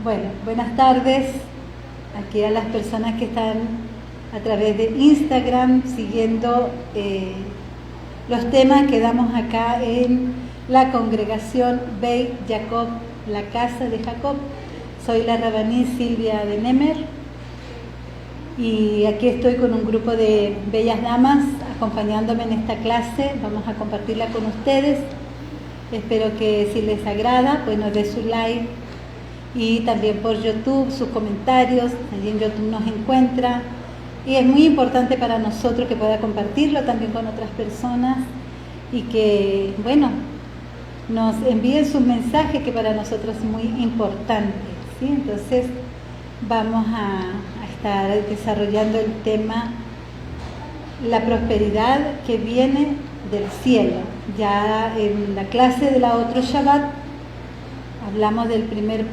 Bueno, buenas tardes aquí a las personas que están a través de Instagram siguiendo los temas que damos acá en la congregación Beit Jacob, la casa de Jacob. Soy la rabaní Silvia de Nemer y aquí estoy con un grupo de bellas damas acompañándome en esta clase. Vamos a compartirla con ustedes. Espero que si les agrada, pues nos dé su like y también por YouTube, sus comentarios. Allí en YouTube nos encuentra y es muy importante para nosotros que pueda compartirlo también con otras personas y que, bueno, nos envíen sus mensajes, que para nosotros es muy importante, ¿sí? Entonces vamos a estar desarrollando el tema la prosperidad que viene del cielo. Ya en la clase de la otro Shabbat hablamos del primer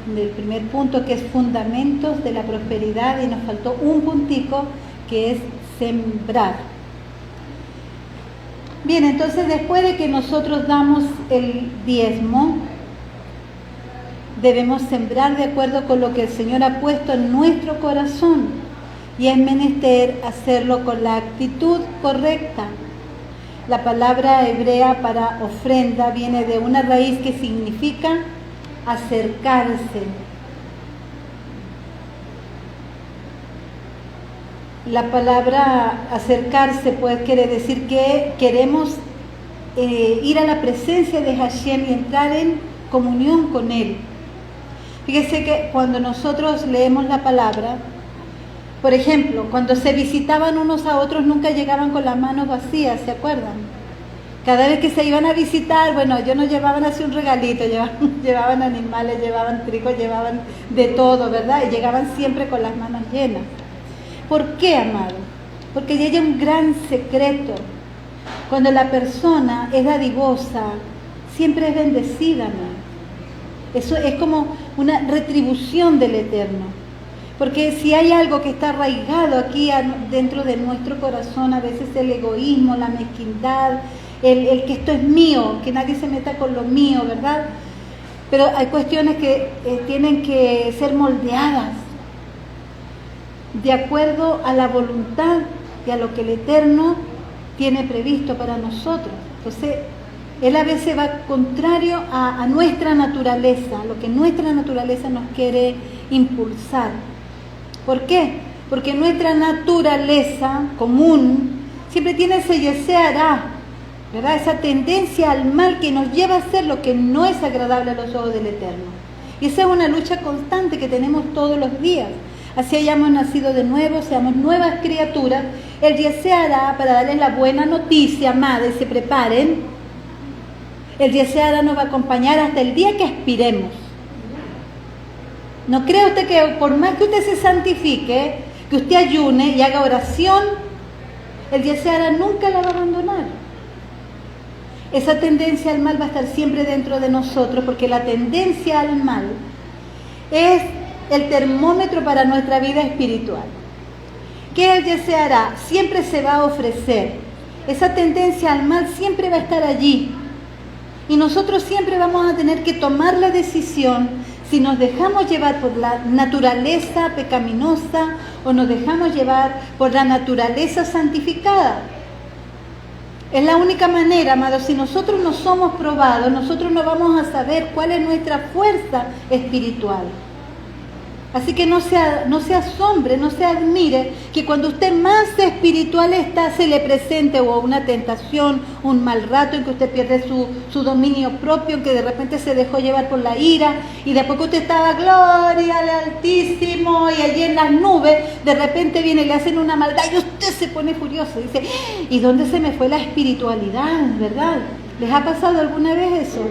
punto, que es fundamentos de la prosperidad, y nos faltó un puntico que es sembrar. Bien, entonces después de que nosotros damos el diezmo, debemos sembrar de acuerdo con lo que el Señor ha puesto en nuestro corazón, y es menester hacerlo con la actitud correcta. La palabra hebrea para ofrenda viene de una raíz que significa acercarse. La palabra acercarse pues quiere decir que queremos ir a la presencia de Hashem y entrar en comunión con Él. Fíjese que cuando nosotros leemos la palabra, por ejemplo, cuando se visitaban unos a otros nunca llegaban con las manos vacías, ¿se acuerdan? Cada vez que se iban a visitar, bueno, ellos no llevaban así un regalito, llevaban animales, llevaban trigo, llevaban de todo, ¿verdad? Y llegaban siempre con las manos llenas. ¿Por qué, amado? Porque hay un gran secreto. Cuando la persona es dadivosa, siempre es bendecida, amado. Eso es como una retribución del Eterno. Porque si hay algo que está arraigado aquí dentro de nuestro corazón, a veces el egoísmo, la mezquindad, el que esto es mío, que nadie se meta con lo mío, ¿verdad? Pero hay cuestiones que tienen que ser moldeadas de acuerdo a la voluntad y a lo que el Eterno tiene previsto para nosotros. Entonces, Él a veces va contrario a nuestra naturaleza, a lo que nuestra naturaleza nos quiere impulsar. ¿Por qué? Porque nuestra naturaleza común siempre tiene ese yeseará, ¿verdad? Esa tendencia al mal que nos lleva a hacer lo que no es agradable a los ojos del Eterno. Y esa es una lucha constante que tenemos todos los días. Así hayamos nacido de nuevo, seamos nuevas criaturas, el yeseará, para darles la buena noticia, amada, y se preparen, el yeseará nos va a acompañar hasta el día que expiremos. ¿No cree usted que por más que usted se santifique, que usted ayune y haga oración, el yeseará nunca la va a abandonar? Esa tendencia al mal va a estar siempre dentro de nosotros, porque la tendencia al mal es el termómetro para nuestra vida espiritual. ¿Qué el yeseará? Siempre se va a ofrecer. Esa tendencia al mal siempre va a estar allí. Y nosotros siempre vamos a tener que tomar la decisión si nos dejamos llevar por la naturaleza pecaminosa o nos dejamos llevar por la naturaleza santificada. Es la única manera, amados. Si nosotros no somos probados, nosotros no vamos a saber cuál es nuestra fuerza espiritual. Así que no se asombre, no se admire que cuando usted más espiritual está, se le presente o una tentación, un mal rato en que usted pierde su dominio propio, en que de repente se dejó llevar por la ira y de poco usted estaba, gloria al Altísimo, y allí en las nubes, de repente viene y le hacen una maldad y usted se pone furioso. Dice, ¿y dónde se me fue la espiritualidad, verdad? ¿Les ha pasado alguna vez eso?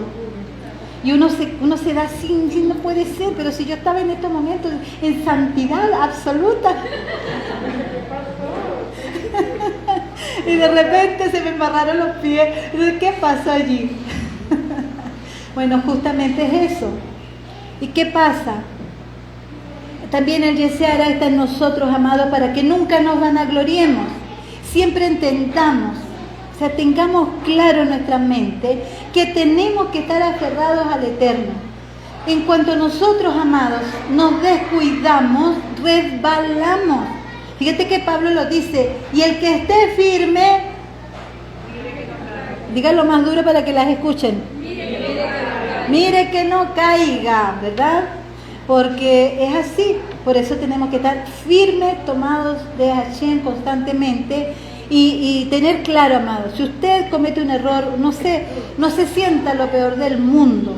Y uno se da así, no puede ser, pero si yo estaba en estos momentos en santidad absoluta. Y de repente se me embarraron los pies. ¿Qué pasó allí? Bueno, justamente es eso. ¿Y qué pasa? También el yeseará está en nosotros, amados, para que nunca nos vanagloriemos. Siempre entendamos, o sea, tengamos claro en nuestra mente que tenemos que estar aferrados al Eterno. En cuanto nosotros, amados, nos descuidamos, resbalamos. Fíjate que Pablo lo dice, y el que esté firme, díganlo más duro para que las escuchen. Mire que no caiga, ¿verdad? Porque es así, por eso tenemos que estar firmes, tomados de Hashem constantemente y tener claro, amados, si usted comete un error, no se sienta lo peor del mundo.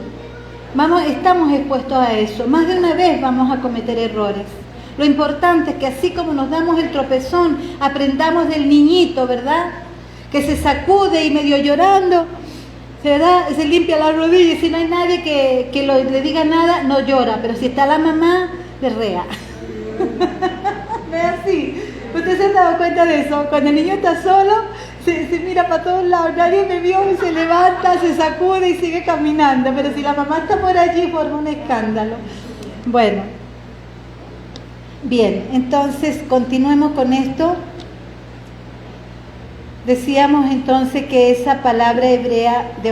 Estamos expuestos a eso, más de una vez vamos a cometer errores. Lo importante es que así como nos damos el tropezón, aprendamos del niñito, ¿verdad? Que se sacude y medio llorando, ¿verdad? Se limpia la rodilla y si no hay nadie que le diga nada, no llora, pero si está la mamá, berrea. ¿Ve así? ¿Usted se ha dado cuenta de eso? Cuando el niño está solo, se mira para todos lados, nadie me vio y se levanta, se sacude y sigue caminando, pero si la mamá está por allí, forma un escándalo. Bueno, bien, entonces continuemos con esto. Decíamos entonces que esa palabra hebrea de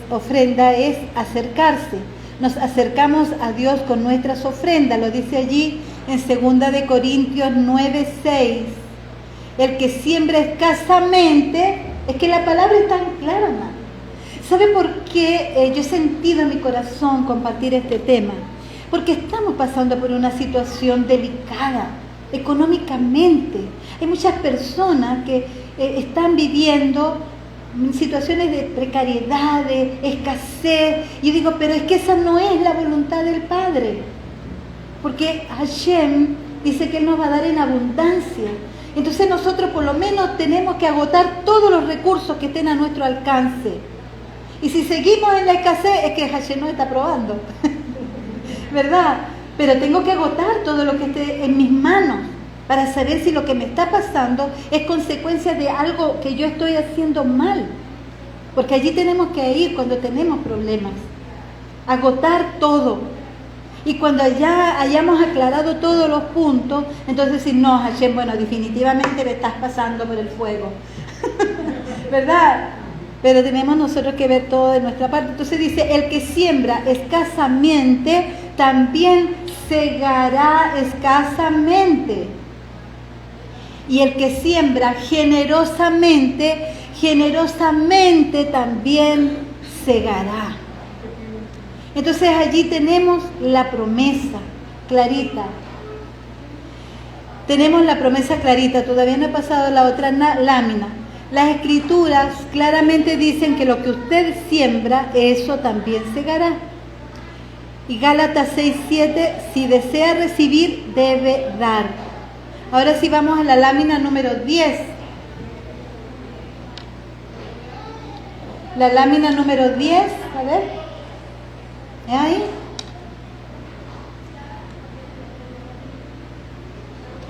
ofrenda es acercarse. Nos acercamos a Dios con nuestras ofrendas, lo dice allí en 2 de Corintios 9:6. El que siembra escasamente, es que la palabra es tan clara, hermano. ¿Sabe por qué yo he sentido en mi corazón compartir este tema? Porque estamos pasando por una situación delicada económicamente. Hay muchas personas que están viviendo situaciones de precariedad, de escasez. Y digo, pero es que esa no es la voluntad del Padre. Porque Hashem dice que Él nos va a dar en abundancia. Entonces nosotros por lo menos tenemos que agotar todos los recursos que estén a nuestro alcance. Y si seguimos en la escasez es que Hashem nos está probando. ¿Verdad? Pero tengo que agotar todo lo que esté en mis manos para saber si lo que me está pasando es consecuencia de algo que yo estoy haciendo mal. Porque allí tenemos que ir cuando tenemos problemas. Agotar todo. Y cuando ya hayamos aclarado todos los puntos, entonces decir, no, Hashem, bueno, definitivamente me estás pasando por el fuego. ¿Verdad? Pero tenemos nosotros que ver todo de nuestra parte. Entonces dice, el que siembra escasamente, también segará escasamente. Y el que siembra generosamente, generosamente también segará. Entonces allí tenemos la promesa clarita. Tenemos la promesa clarita, todavía no he pasado la otra lámina. Las escrituras claramente dicen que lo que usted siembra, eso también segará. Y Gálatas 6:7, si desea recibir, debe dar. Ahora sí vamos a la lámina número 10. La lámina número 10, a ver. ¿Es ahí?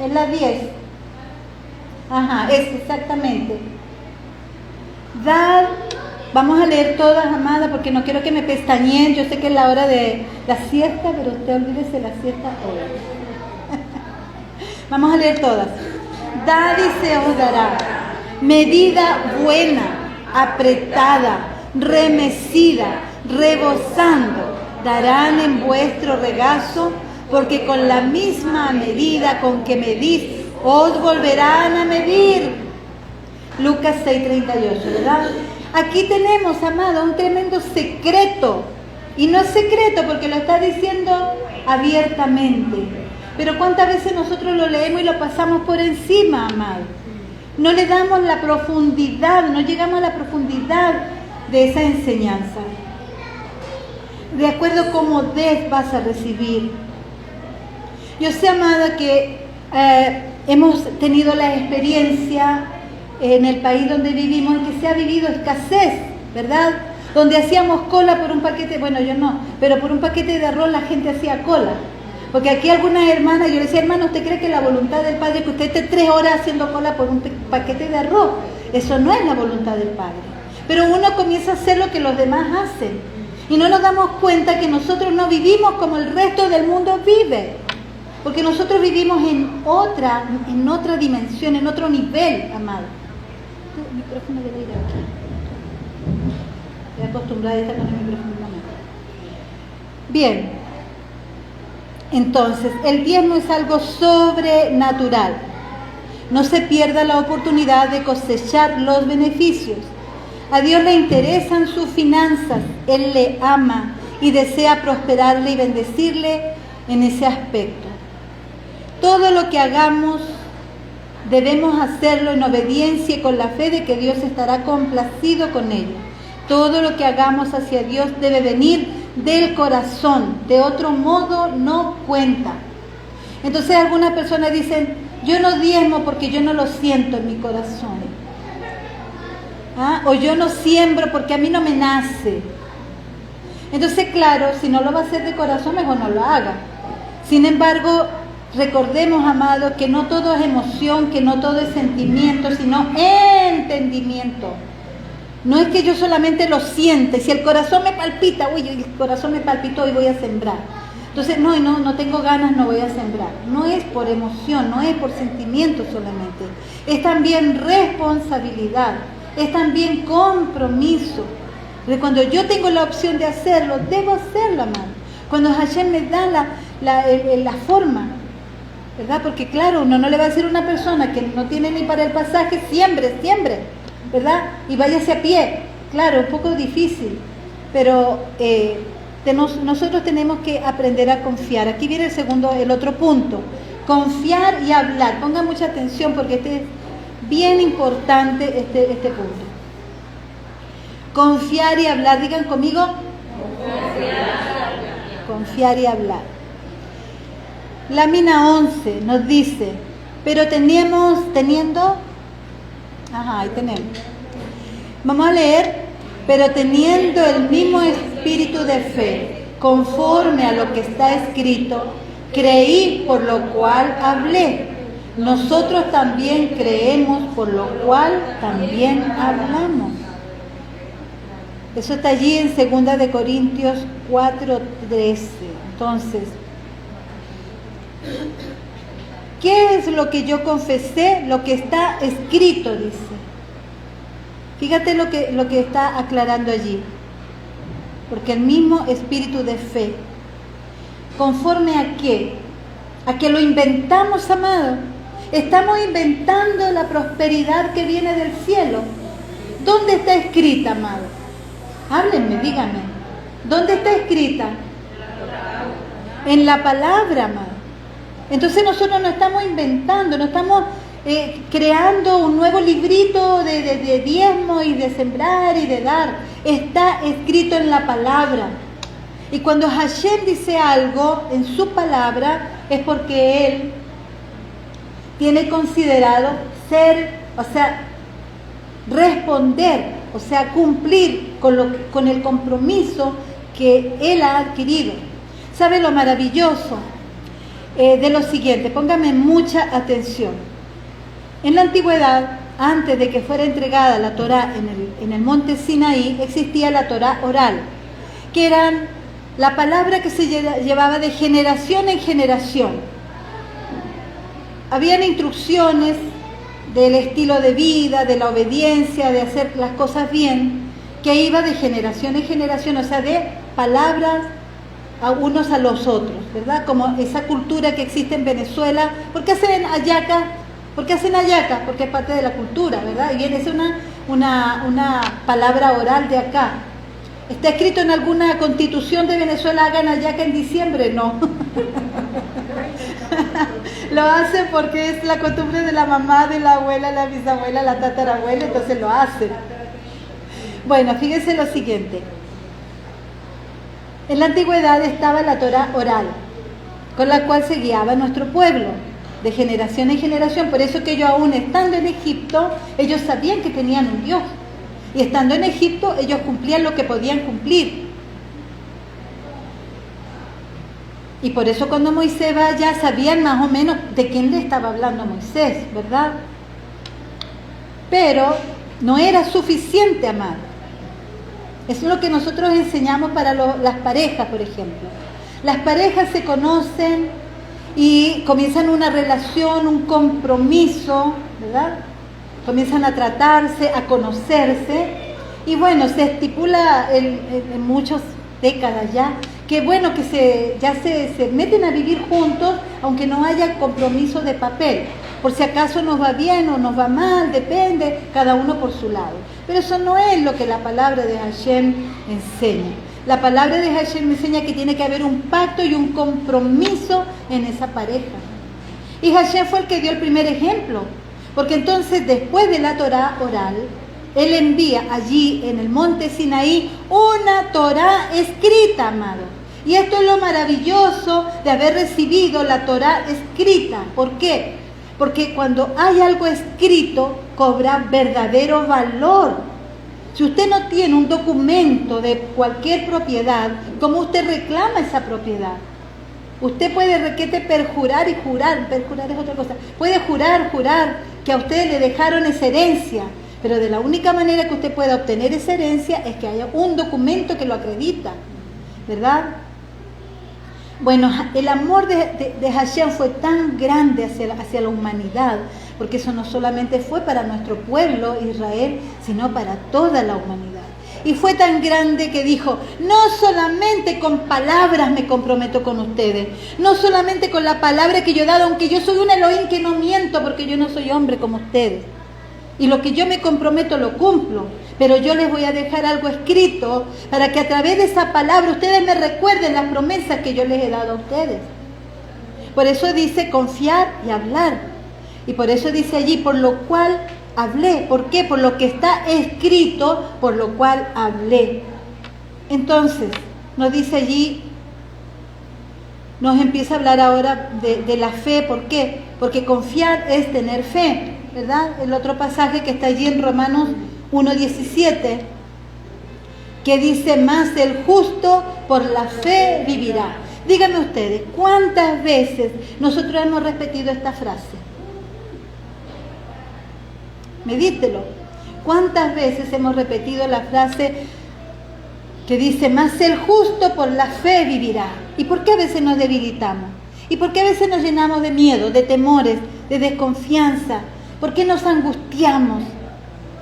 Es la 10. Ajá, es exactamente. Dar, vamos a leer todas, amada, porque no quiero que me pestañeen. Yo sé que es la hora de la siesta, pero usted olvídese la siesta hoy. Vamos a leer todas. Dad y se os dará. Medida buena, apretada, remecida, rebosando, darán en vuestro regazo, porque con la misma medida con que medís, os volverán a medir. Lucas 6:38, ¿verdad? Aquí tenemos, amado, un tremendo secreto. Y no es secreto porque lo está diciendo abiertamente. Pero ¿cuántas veces nosotros lo leemos y lo pasamos por encima, amado? No le damos la profundidad, no llegamos a la profundidad de esa enseñanza. De acuerdo a cómo des vas a recibir. Yo sé, amada, que hemos tenido la experiencia en el país donde vivimos en que se ha vivido escasez, ¿verdad? Donde hacíamos cola por un paquete, bueno, yo no, pero por un paquete de arroz la gente hacía cola. Porque aquí algunas hermanas, yo le decía, hermano, ¿usted cree que la voluntad del Padre es que usted esté 3 horas haciendo cola por un paquete de arroz? Eso no es la voluntad del Padre. Pero uno comienza a hacer lo que los demás hacen. Y no nos damos cuenta que nosotros no vivimos como el resto del mundo vive. Porque nosotros vivimos en otra dimensión, en otro nivel, amado. El micrófono debe ir aquí. Estoy acostumbrada a estar con el micrófono en la mano. Bien. Entonces, el diezmo es algo sobrenatural. No se pierda la oportunidad de cosechar los beneficios. A Dios le interesan sus finanzas, Él le ama y desea prosperarle y bendecirle en ese aspecto. Todo lo que hagamos debemos hacerlo en obediencia y con la fe de que Dios estará complacido con ello. Todo lo que hagamos hacia Dios debe venir del corazón, de otro modo no cuenta. Entonces algunas personas dicen, yo no diezmo porque yo no lo siento en mi corazón. O yo no siembro porque a mí no me nace. Entonces, claro, si no lo va a hacer de corazón, mejor no lo haga. Sin embargo, recordemos, amados, que no todo es emoción, que no todo es sentimiento, sino entendimiento. No es que yo solamente lo siente, si el corazón me palpita, uy, el corazón me palpitó y voy a sembrar. Entonces, no tengo ganas, no voy a sembrar. No es por emoción, no es por sentimiento solamente. Es también responsabilidad, es también compromiso. Porque cuando yo tengo la opción de hacerlo, debo hacerlo, amado. Cuando Hashem me da la forma, ¿verdad? Porque claro, uno no le va a decir a una persona que no tiene ni para el pasaje, siembre, ¿verdad? Y váyase a pie. Claro, un poco difícil, pero nosotros tenemos que aprender a confiar. Aquí viene el otro punto. Confiar y hablar. Pongan mucha atención porque este es bien importante, este punto. Confiar y hablar. Digan conmigo. Confiar y hablar. Lámina 11 nos dice, pero teniendo, ahí tenemos. Vamos a leer, pero teniendo el mismo espíritu de fe, conforme a lo que está escrito, creí, por lo cual hablé. Nosotros también creemos, por lo cual también hablamos. Eso está allí en 2 de Corintios 4:13. Entonces, ¿qué es lo que yo confesé? Lo que está escrito, dice. Fíjate lo que está aclarando allí. Porque el mismo espíritu de fe, ¿conforme a qué? A que lo inventamos, amado. Estamos inventando la prosperidad que viene del cielo. ¿Dónde está escrita, amado? Háblenme, díganme. ¿Dónde está escrita? En la palabra, amado. Entonces nosotros no estamos inventando, no estamos creando un nuevo librito de diezmo y de sembrar y de dar. Está escrito en la palabra. Y cuando Hashem dice algo en su palabra, es porque Él tiene considerado responder, cumplir con el compromiso que Él ha adquirido. ¿Sabe lo maravilloso de lo siguiente? Póngame mucha atención. En la antigüedad, antes de que fuera entregada la Torá en el monte Sinaí, existía la Torá oral, que era la palabra que se llevaba de generación en generación. Habían instrucciones del estilo de vida, de la obediencia, de hacer las cosas bien, que iba de generación en generación, de palabras a unos a los otros, ¿verdad? Como esa cultura que existe en Venezuela. ¿Por qué hacen hallaca? Porque es parte de la cultura, ¿verdad? Y es una palabra oral de acá. ¿Está escrito en alguna constitución de Venezuela, hagan hallaca en diciembre? No. Lo hacen porque es la costumbre de la mamá, de la abuela, la bisabuela, la tatarabuela, entonces lo hacen. Bueno, fíjense lo siguiente. En la antigüedad estaba la Torá oral, con la cual se guiaba nuestro pueblo, de generación en generación. Por eso que ellos, aún estando en Egipto, ellos sabían que tenían un Dios. Y estando en Egipto, ellos cumplían lo que podían cumplir. Y por eso cuando Moisés va allá, sabían más o menos de quién le estaba hablando Moisés, ¿verdad? Pero no era suficiente, amado. Eso es lo que nosotros enseñamos para las parejas, por ejemplo. Las parejas se conocen y comienzan una relación, un compromiso, ¿verdad? Comienzan a tratarse, a conocerse. Y bueno, se estipula en muchas décadas ya que bueno, que ya se meten a vivir juntos, aunque no haya compromiso de papel. Por si acaso nos va bien o nos va mal, depende, cada uno por su lado. Pero eso no es lo que la palabra de Hashem enseña. La palabra de Hashem enseña que tiene que haber un pacto y un compromiso en esa pareja. Y Hashem fue el que dio el primer ejemplo, porque entonces después de la Torá oral, Él envía allí en el monte Sinaí una Torá escrita, amado. Y esto es lo maravilloso de haber recibido la Torá escrita. ¿Por qué? Porque cuando hay algo escrito, cobra verdadero valor. Si usted no tiene un documento de cualquier propiedad, ¿cómo usted reclama esa propiedad? Usted puede perjurar y jurar, perjurar es otra cosa, puede jurar que a usted le dejaron esa herencia, pero de la única manera que usted pueda obtener esa herencia es que haya un documento que lo acredita, ¿verdad? Bueno, el amor de Hashem fue tan grande hacia la humanidad, porque eso no solamente fue para nuestro pueblo Israel, sino para toda la humanidad. Y fue tan grande que dijo, no solamente con palabras me comprometo con ustedes, no solamente con la palabra que yo he dado, aunque yo soy un Elohim que no miento, porque yo no soy hombre como ustedes. Y lo que yo me comprometo lo cumplo, pero yo les voy a dejar algo escrito para que a través de esa palabra ustedes me recuerden las promesas que yo les he dado a ustedes. Por eso dice confiar y hablar. Y por eso dice allí, por lo cual hablé. ¿Por qué? Por lo que está escrito, por lo cual hablé. Entonces, nos dice allí, nos empieza a hablar ahora de la fe. ¿Por qué? Porque confiar es tener fe, ¿verdad? El otro pasaje que está allí en Romanos 1:17, que dice, más el justo por la fe vivirá. Díganme ustedes, ¿cuántas veces nosotros hemos repetido esta frase? Medítelo. ¿Cuántas veces hemos repetido la frase que dice, más el justo por la fe vivirá? ¿Y por qué a veces nos debilitamos? ¿Y por qué a veces nos llenamos de miedo, de temores, de desconfianza? ¿Por qué nos angustiamos?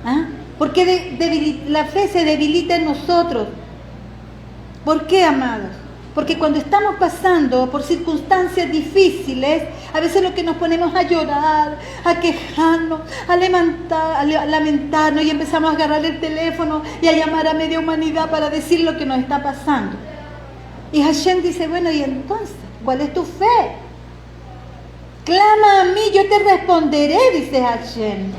¿Ah? ¿Por qué la fe se debilita en nosotros? ¿Por qué, amados? Porque cuando estamos pasando por circunstancias difíciles, a veces lo que nos ponemos a llorar, a quejarnos, a lamentarnos y empezamos a agarrar el teléfono y a llamar a media humanidad para decir lo que nos está pasando. Y Hashem dice, bueno, ¿y entonces cuál es tu fe? Clama a mí, yo te responderé, dice Hashem.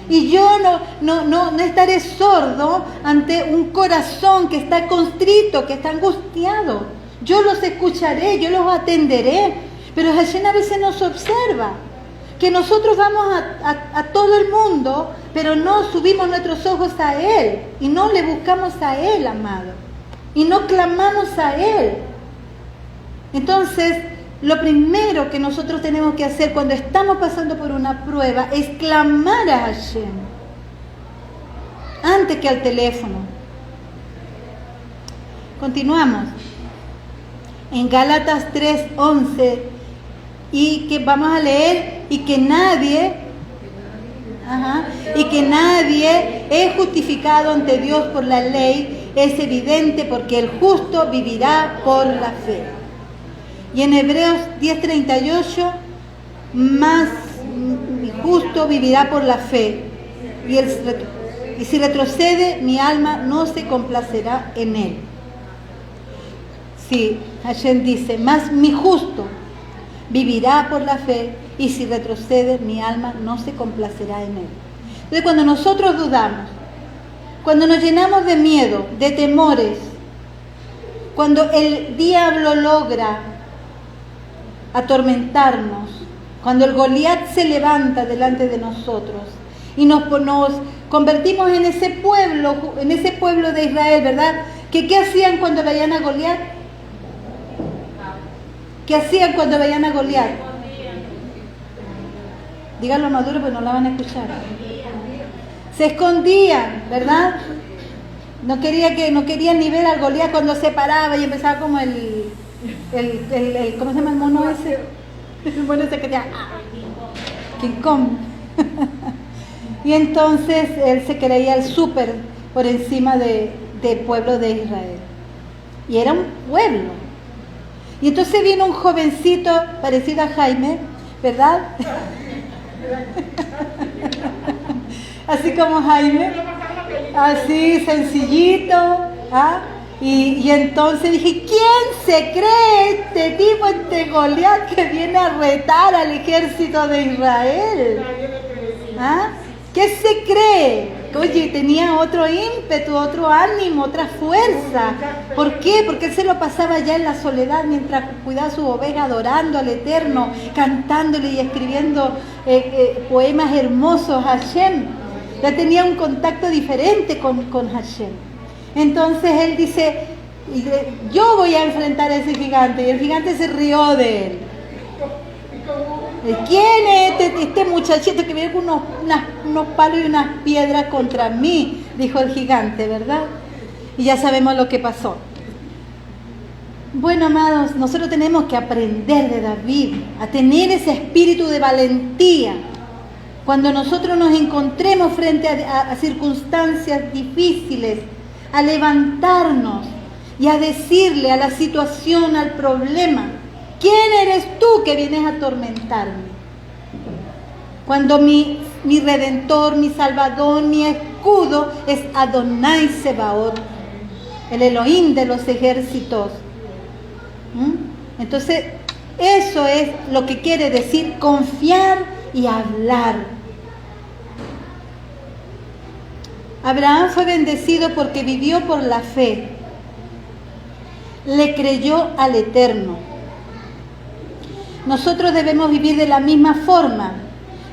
Y yo no estaré sordo ante un corazón que está constrito, que está angustiado. Yo los escucharé, yo los atenderé. Pero Hashem a veces nos observa, que nosotros vamos a todo el mundo, pero no subimos nuestros ojos a Él, y no le buscamos a Él, amado, y no clamamos a Él. Entonces, lo primero que nosotros tenemos que hacer cuando estamos pasando por una prueba es clamar a Hashem, antes que al teléfono. Continuamos. En Gálatas 3:11, y que vamos a leer, y que nadie es justificado ante Dios por la ley, es evidente, porque el justo vivirá por la fe. Y en Hebreos 10:38, más mi justo vivirá por la fe, y si retrocede, mi alma no se complacerá en él. Sí, Hashem dice, más mi justo vivirá por la fe, y si retrocede, mi alma no se complacerá en él. Entonces, cuando nosotros dudamos, cuando nos llenamos de miedo, de temores, cuando el diablo logra atormentarnos, cuando el Goliat se levanta delante de nosotros y nos convertimos en ese pueblo de Israel, ¿verdad? ¿Qué hacían cuando veían a Goliat? ¿Qué hacían cuando veían a Goliat? Díganlo maduro, porque no la van a escuchar. Se escondían, ¿verdad? No querían ni ver al Goliat cuando se paraba y empezaba como ¿cómo se llama el mono ese? El mono ese que te King Kong. Y entonces él se creía el súper por encima del pueblo de Israel. Y era un pueblo. Y entonces vino un jovencito parecido a Jaime, ¿verdad? Así como Jaime, así sencillito, ¿ah? Y entonces dije, ¿quién se cree este tipo, este Goliat que viene a retar al ejército de Israel? ¿Ah? ¿Qué se cree? Oye, tenía otro ímpetu, otro ánimo, otra fuerza. ¿Por qué? Porque él se lo pasaba ya en la soledad mientras cuidaba su oveja, adorando al Eterno, cantándole y escribiendo poemas hermosos a Hashem. Ya tenía un contacto diferente con Hashem. Entonces él dice, yo voy a enfrentar a ese gigante. Y el gigante se rió de él. ¿Quién es este muchachito que viene con unos palos y unas piedras contra mí? Dijo el gigante, ¿verdad? Y ya sabemos lo que pasó. Bueno, amados, nosotros tenemos que aprender de David a tener ese espíritu de valentía. Cuando nosotros nos encontremos frente a circunstancias difíciles, a levantarnos y a decirle a la situación, al problema, ¿quién eres tú que vienes a atormentarme? Cuando mi Redentor, mi Salvador, mi escudo es Adonai Sebaot, el Elohim de los ejércitos. Entonces, eso es lo que quiere decir confiar y hablar. Abraham fue bendecido porque vivió por la fe. Le creyó al Eterno. Nosotros debemos vivir de la misma forma,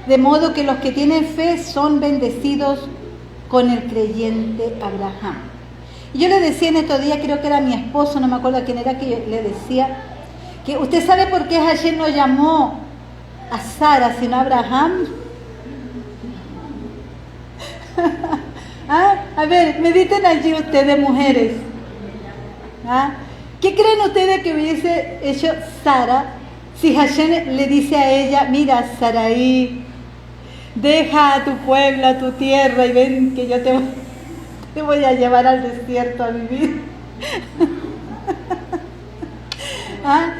de modo que los que tienen fe son bendecidos con el creyente Abraham. Y yo le decía en estos días, creo que era mi esposo, no me acuerdo quién era, que le decía, que usted sabe por qué Hashem no llamó a Sara sino a Abraham. ¿Ah? A ver, mediten allí ustedes, mujeres. ¿Ah? ¿Qué creen ustedes que hubiese hecho Sara si Hashem le dice a ella, mira, Saraí, deja a tu pueblo, a tu tierra y ven que yo te voy a llevar al desierto a vivir? ¿Ah?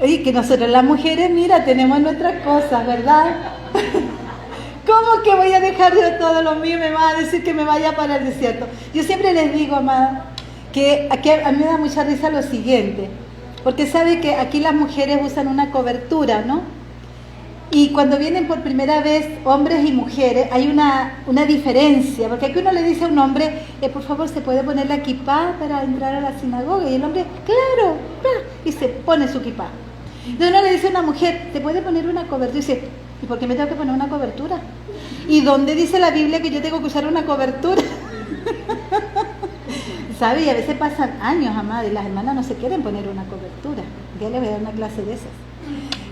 Y que nosotros las mujeres, mira, tenemos nuestras cosas, ¿verdad? ¿Cómo que voy a dejar yo todo lo mío y me va a decir que me vaya para el desierto? Yo siempre les digo, amada, que aquí a mí me da mucha risa lo siguiente, porque sabe que aquí las mujeres usan una cobertura, ¿no? Y cuando vienen por primera vez hombres y mujeres hay una diferencia, porque aquí uno le dice a un hombre, por favor, ¿se puede poner la kipá para entrar a la sinagoga? Y el hombre, claro, y se pone su kipá. Entonces uno le dice a una mujer, ¿te puede poner una cobertura? Y dice, ¿y por qué me tengo que poner una cobertura? ¿Y dónde dice la Biblia que yo tengo que usar una cobertura? ¿Sabe? Y a veces pasan años, amada, y las hermanas no se quieren poner una cobertura. Ya les voy a dar una clase de esas.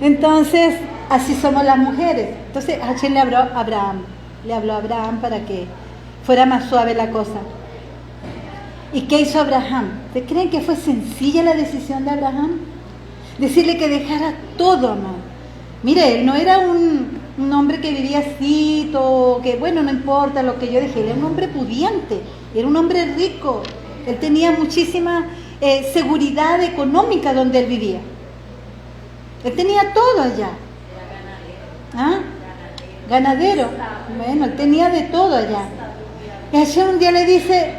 Entonces, así somos las mujeres. Entonces, Hashem le habló a Abraham para que fuera más suave la cosa. ¿Y qué hizo Abraham? ¿Ustedes creen que fue sencilla la decisión de Abraham? Decirle que dejara todo, amado. Mire, él no era un hombre que vivía así, que bueno, no importa lo que yo dije, él era un hombre pudiente, era un hombre rico, él tenía muchísima seguridad económica donde él vivía. Él tenía todo allá. ¿Ah? Ganadero. Bueno, él tenía de todo allá. Y allá un día le dice,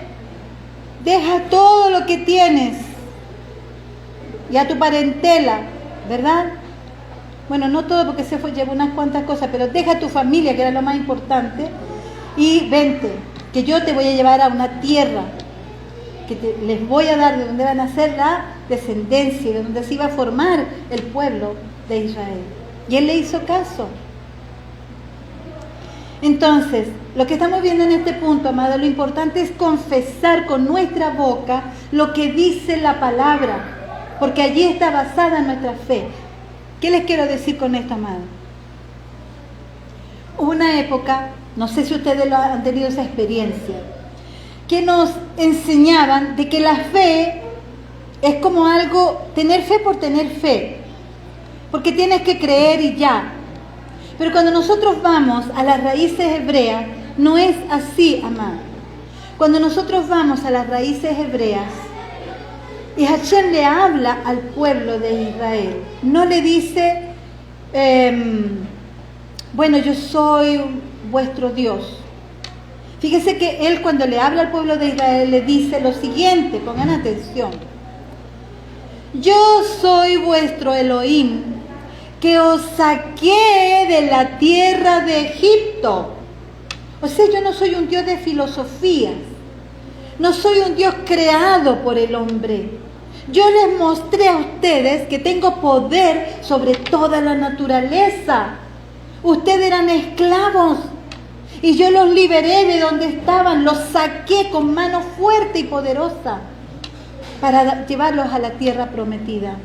deja todo lo que tienes y a tu parentela, ¿verdad? Bueno, no todo porque llevó unas cuantas cosas, pero deja a tu familia, que era lo más importante, y vente, que yo te voy a llevar a una tierra que les voy a dar, de donde van a ser la descendencia, de donde se iba a formar el pueblo de Israel. Y él le hizo caso. Entonces, lo que estamos viendo en este punto, amado, lo importante es confesar con nuestra boca lo que dice la palabra, porque allí está basada nuestra fe. ¿Qué les quiero decir con esto, amado? Hubo una época, no sé si ustedes han tenido esa experiencia, que nos enseñaban de que la fe es como algo, tener fe por tener fe, porque tienes que creer y ya. Pero cuando nosotros vamos a las raíces hebreas, no es así, amado. Cuando nosotros vamos a las raíces hebreas, Y Hashem le habla al pueblo de Israel. No le dice, bueno, yo soy vuestro Dios. Fíjese que él cuando le habla al pueblo de Israel le dice lo siguiente, pongan atención. Yo soy vuestro Elohim, que os saqué de la tierra de Egipto. O sea, yo no soy un Dios de filosofías. No soy un Dios creado por el hombre. Yo les mostré a ustedes que tengo poder sobre toda la naturaleza. Ustedes eran esclavos y yo los liberé de donde estaban. Los saqué con mano fuerte y poderosa para llevarlos a la tierra prometida.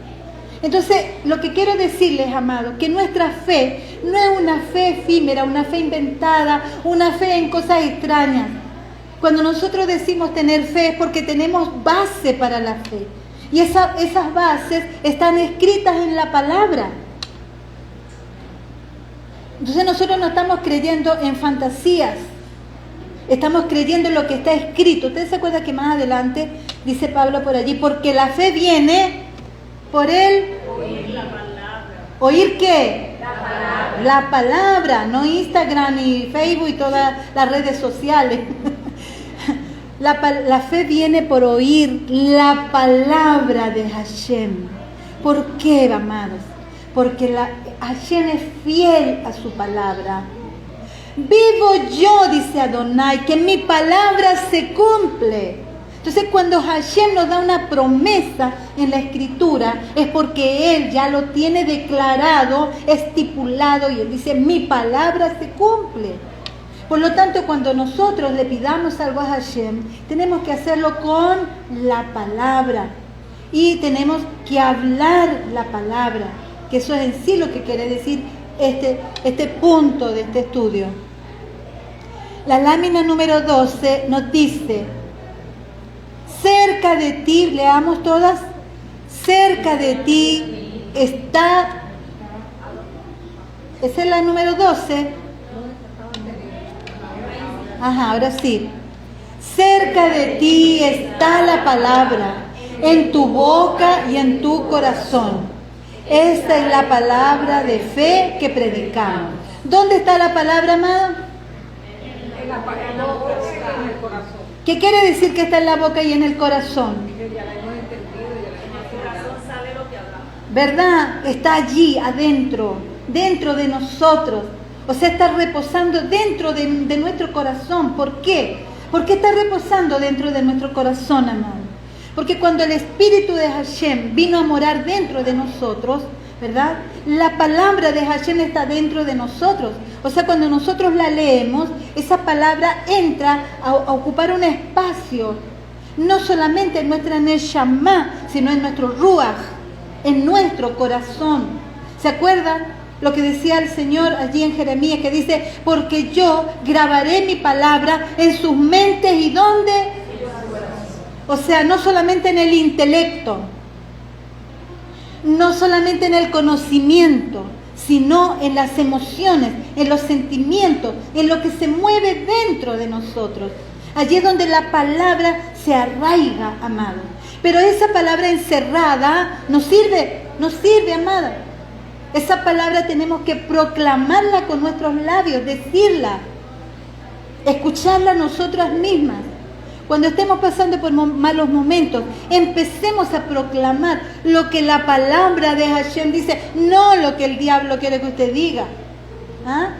Entonces, lo que quiero decirles, amados, que nuestra fe no es una fe efímera, una fe inventada, una fe en cosas extrañas. Cuando nosotros decimos tener fe es porque tenemos base para la fe. Y esas bases están escritas en la palabra. Entonces nosotros no estamos creyendo en fantasías. Estamos creyendo en lo que está escrito. Ustedes se acuerdan que más adelante dice Pablo por allí, porque la fe viene por el oír la palabra. ¿Oír qué? La palabra. La palabra, no Instagram y Facebook y todas las redes sociales. La fe viene por oír la palabra de Hashem. ¿Por qué, amados? Porque Hashem es fiel a su palabra. Vivo yo, dice Adonai, que mi palabra se cumple. Entonces, cuando Hashem nos da una promesa en la Escritura, es porque Él ya lo tiene declarado, estipulado, y Él dice, mi palabra se cumple. Por lo tanto, cuando nosotros le pidamos algo a Hashem, tenemos que hacerlo con la palabra. Y tenemos que hablar la palabra, que eso es en sí lo que quiere decir este punto de este estudio. La lámina número 12 nos dice, cerca de ti, leamos todas, cerca de ti está, esa es la número 12. Ajá, ahora sí. Cerca de ti está la palabra, en tu boca y en tu corazón. Esta es la palabra de fe que predicamos. ¿Dónde está la palabra, amado? En la boca y en el corazón. ¿Qué quiere decir que está en la boca y en el corazón? Ya la hemos entendido, ya la hemos entendido. El corazón sabe lo que hablamos. ¿Verdad? Está allí, adentro, dentro de nosotros. O sea, está reposando dentro de nuestro corazón. ¿Por qué? ¿Por qué está reposando dentro de nuestro corazón, amado? Porque cuando el Espíritu de Hashem vino a morar dentro de nosotros, ¿verdad? La palabra de Hashem está dentro de nosotros. O sea, cuando nosotros la leemos, esa palabra entra a ocupar un espacio, no solamente en nuestra Neshama, sino en nuestro Ruach, en nuestro corazón. ¿Se acuerdan? Lo que decía el Señor allí en Jeremías, que dice, porque yo grabaré mi palabra en sus mentes y ¿dónde? O sea, no solamente en el intelecto, no solamente en el conocimiento, sino en las emociones, en los sentimientos, en lo que se mueve dentro de nosotros. Allí es donde la palabra se arraiga, amado. Pero esa palabra encerrada no sirve, amada. Esa palabra tenemos que proclamarla con nuestros labios, decirla, escucharla nosotras mismas. Cuando estemos pasando por malos momentos, empecemos a proclamar lo que la palabra de Hashem dice, no lo que el diablo quiere que usted diga. ¿Ah?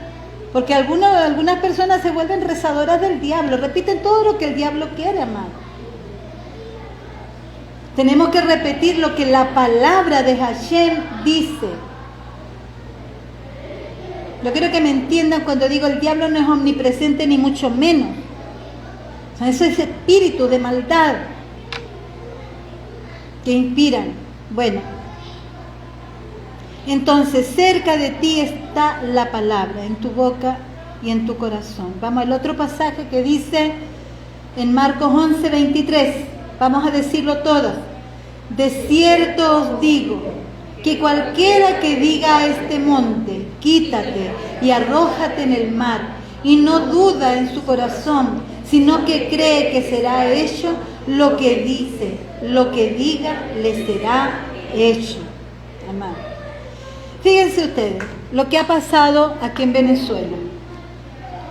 Porque algunas personas se vuelven rezadoras del diablo, repiten todo lo que el diablo quiere, amado. Tenemos que repetir lo que la palabra de Hashem dice. Yo quiero que me entiendan cuando digo el diablo no es omnipresente ni mucho menos. O sea, eso es espíritu de maldad que inspiran. Bueno, entonces cerca de ti está la palabra, en tu boca y en tu corazón. Vamos al otro pasaje que dice en Marcos 11:23. Vamos a decirlo todos. De cierto os digo que cualquiera que diga a este monte, quítate y arrójate en el mar, y no duda en su corazón, sino que cree que será hecho lo que dice, lo que diga, le será hecho. Amado. Fíjense ustedes lo que ha pasado aquí en Venezuela.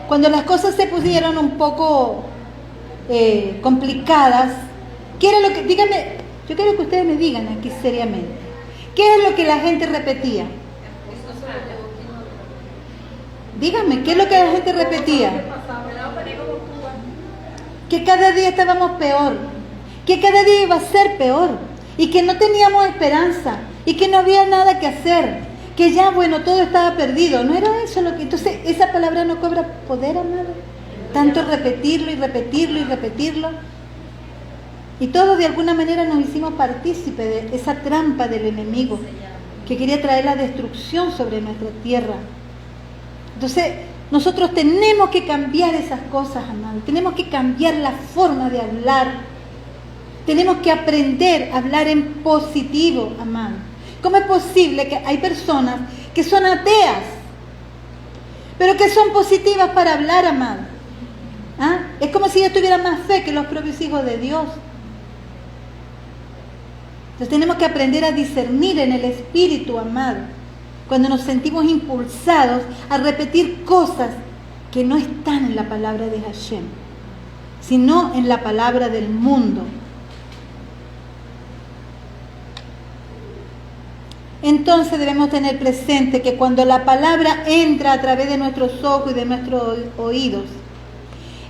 Cuando las cosas se pusieron un poco complicadas, ¿qué era lo que, díganme, yo quiero que ustedes me digan aquí seriamente, ¿qué es lo que la gente repetía? Díganme, ¿qué es lo que la gente repetía? Que cada día estábamos peor, que cada día iba a ser peor, y que no teníamos esperanza, y que no había nada que hacer, que ya, bueno, todo estaba perdido. ¿No era eso lo que...? Entonces, esa palabra no cobra poder, amado. Tanto repetirlo y repetirlo y repetirlo. Y todos de alguna manera nos hicimos partícipes de esa trampa del enemigo que quería traer la destrucción sobre nuestra tierra. Entonces, nosotros tenemos que cambiar esas cosas, amado. Tenemos que cambiar la forma de hablar. Tenemos que aprender a hablar en positivo, amado. ¿Cómo es posible que hay personas que son ateas, pero que son positivas para hablar, amado? ¿Ah? Es como si ellos tuvieran más fe que los propios hijos de Dios. Entonces tenemos que aprender a discernir en el espíritu, amado, cuando nos sentimos impulsados a repetir cosas que no están en la palabra de Hashem, sino en la palabra del mundo. Entonces debemos tener presente que cuando la palabra entra a través de nuestros ojos y de nuestros oídos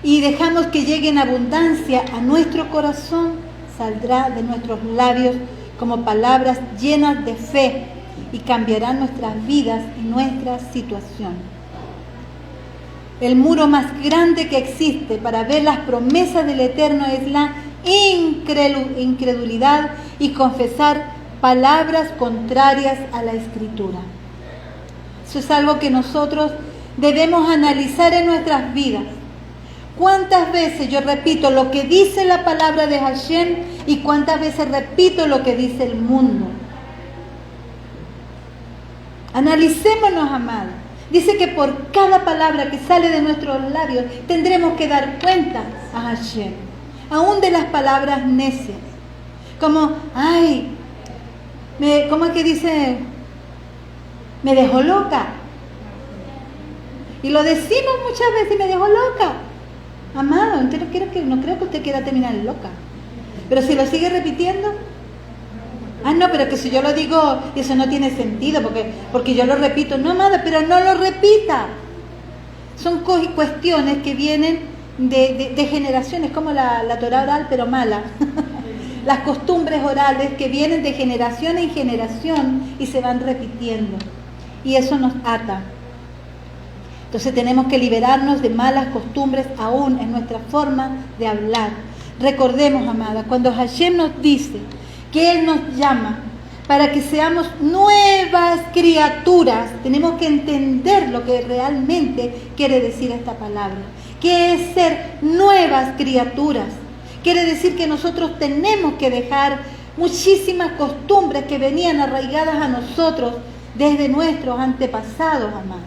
y dejamos que llegue en abundancia a nuestro corazón, saldrá de nuestros labios como palabras llenas de fe y cambiarán nuestras vidas y nuestra situación. El muro más grande que existe para ver las promesas del Eterno es la incredulidad y confesar palabras contrarias a la Escritura. Eso es algo que nosotros debemos analizar en nuestras vidas. ¿Cuántas veces yo repito lo que dice la palabra de Hashem y cuántas veces repito lo que dice el mundo? Analicémonos, amados. Dice que por cada palabra que sale de nuestros labios tendremos que dar cuenta a Hashem, aún de las palabras necias. Como, ¿cómo es que dice? Me dejó loca. Y lo decimos muchas veces, me dejó loca. Amado, no creo que usted quiera terminar loca. Pero si lo sigue repitiendo, no, pero que si yo lo digo, eso no tiene sentido, porque yo lo repito. No, amada, pero no lo repita. Son cuestiones que vienen de generaciones, como la Torah oral, pero mala. Las costumbres orales que vienen de generación en generación y se van repitiendo. Y eso nos ata. Entonces tenemos que liberarnos de malas costumbres aún en nuestra forma de hablar. Recordemos, amada, cuando Hashem nos dice que Él nos llama para que seamos nuevas criaturas, tenemos que entender lo que realmente quiere decir esta palabra. ¿Qué es ser nuevas criaturas? Quiere decir que nosotros tenemos que dejar muchísimas costumbres que venían arraigadas a nosotros desde nuestros antepasados, amados.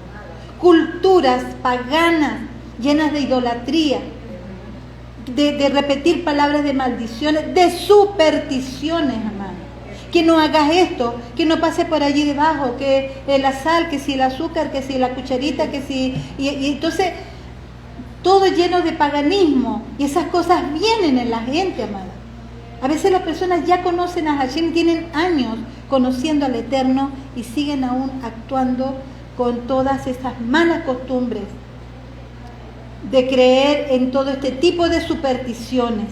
Culturas paganas, llenas de idolatría, de repetir palabras de maldiciones, de supersticiones, amados. Que no hagas esto, que no pase por allí debajo, que la sal, que si el azúcar, que si la cucharita, que si... Y entonces, todo lleno de paganismo. Y esas cosas vienen en la gente, amada. A veces las personas ya conocen a Hashem, tienen años conociendo al Eterno y siguen aún actuando con todas estas malas costumbres de creer en todo este tipo de supersticiones.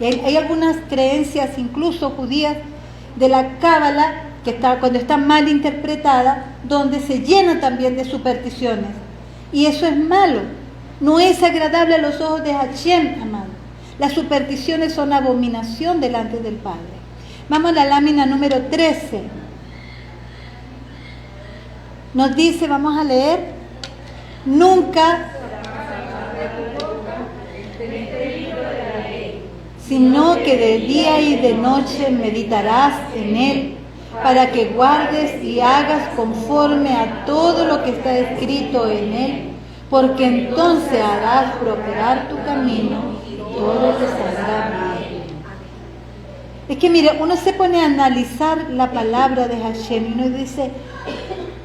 Y hay algunas creencias, incluso judías, de la Cábala, cuando está mal interpretada, donde se llena también de supersticiones. Y eso es malo. No es agradable a los ojos de Hashem, amado. Las supersticiones son abominación delante del Padre. Vamos a la lámina número 13. Nos dice, vamos a leer, nunca, sino que de día y de noche meditarás en él, para que guardes y hagas conforme a todo lo que está escrito en él, porque entonces harás prosperar tu camino todo te saldrá bien. Es que mire, uno se pone a analizar la palabra de Hashem y uno dice,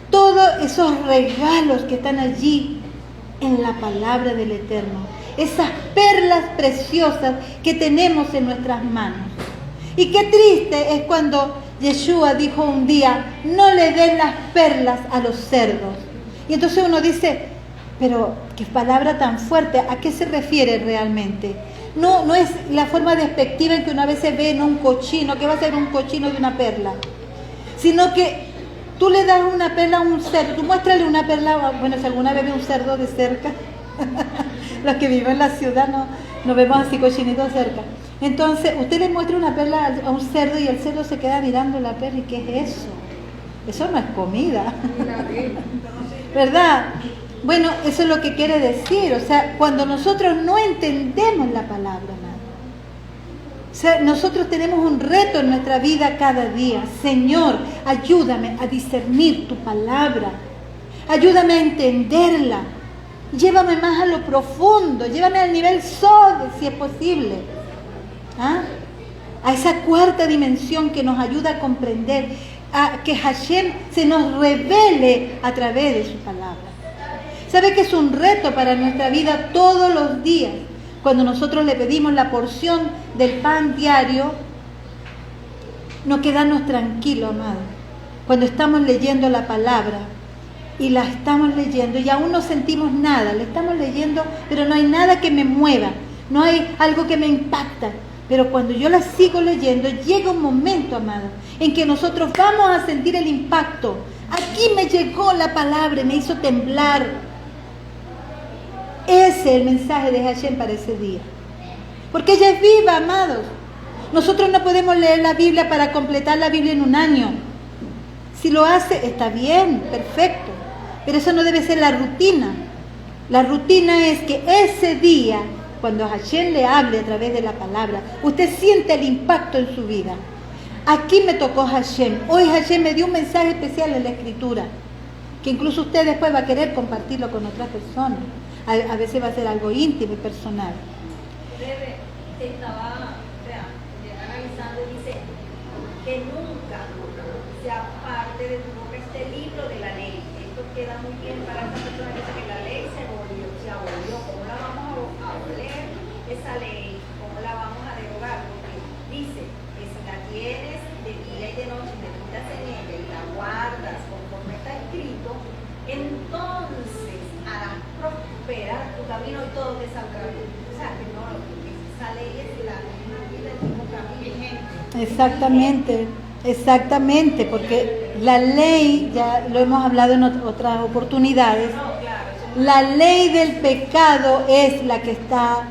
todos esos regalos que están allí en la palabra del Eterno, esas perlas preciosas que tenemos en nuestras manos. Y qué triste es cuando Yeshua dijo un día, no le den las perlas a los cerdos. Y entonces uno dice, pero qué palabra tan fuerte, ¿a qué se refiere realmente? No es la forma despectiva en que uno a veces ve en un cochino, que va a ser un cochino de una perla, sino que tú le das una perla a un cerdo, tú muéstrale una perla, bueno, si alguna vez ve un cerdo de cerca, los que viven en la ciudad no vemos así cochinitos cerca. Entonces, usted le muestra una perla a un cerdo y el cerdo se queda mirando la perla, ¿y qué es eso? Eso no es comida, ¿verdad? Bueno, eso es lo que quiere decir, o sea, cuando nosotros no entendemos la palabra, o sea, nosotros tenemos un reto en nuestra vida cada día. Señor, ayúdame a discernir tu palabra, ayúdame a entenderla, llévame más a lo profundo, llévame al nivel Sod, si es posible, ¿ah? A esa cuarta dimensión que nos ayuda a comprender, a que Hashem se nos revele a través de su palabra. ¿Sabe que es un reto para nuestra vida todos los días? Cuando nosotros le pedimos la porción del pan diario, no quedarnos tranquilos, amado. Cuando estamos leyendo la palabra y la estamos leyendo y aún no sentimos nada, la estamos leyendo, pero no hay nada que me mueva, no hay algo que me impacta. Pero cuando yo la sigo leyendo, llega un momento, amado, en que nosotros vamos a sentir el impacto. Aquí me llegó la palabra y me hizo temblar. Ese es el mensaje de Hashem para ese día. Porque ella es viva, amados. Nosotros no podemos leer la Biblia para completar la Biblia en un año. Si lo hace, está bien, perfecto. Pero eso no debe ser la rutina. La rutina es que ese día, cuando Hashem le hable a través de la palabra, usted siente el impacto en su vida. Aquí me tocó Hashem. Hoy Hashem me dio un mensaje especial en la Escritura, que incluso usted después va a querer compartirlo con otras personas. A veces va a ser algo íntimo y personal. Estaba analizando y dice que nunca sea parte de tu boca este libro de la ley. Esto queda muy bien para esta persona que dice que la ley se abolió. ¿Cómo la vamos a leer esa ley? ¿Cómo la vamos a derogar? Porque dice que si la tienes de día y de noche, meditas en ella y la guardas conforme está escrito, entonces harás prosperar tu camino y todo te saldrá bien. O sea, que no, esa ley es la misma vida, el mismo camino. Exactamente, porque la ley, ya lo hemos hablado en otras oportunidades, la ley del pecado es la que está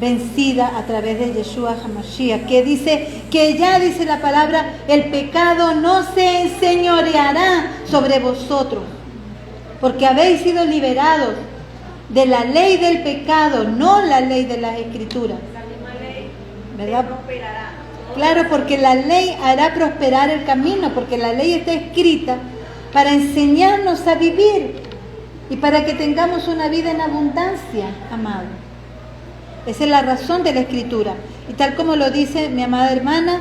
vencida a través de Yeshua HaMashiach, que dice, que ya dice la palabra, el pecado no se enseñoreará sobre vosotros, porque habéis sido liberados de la ley del pecado, no la ley de las Escrituras. La misma ley, ¿verdad? Prosperará. Claro, porque la ley hará prosperar el camino, porque la ley está escrita para enseñarnos a vivir y para que tengamos una vida en abundancia, amado. Esa es la razón de la Escritura. Y tal como lo dice mi amada hermana,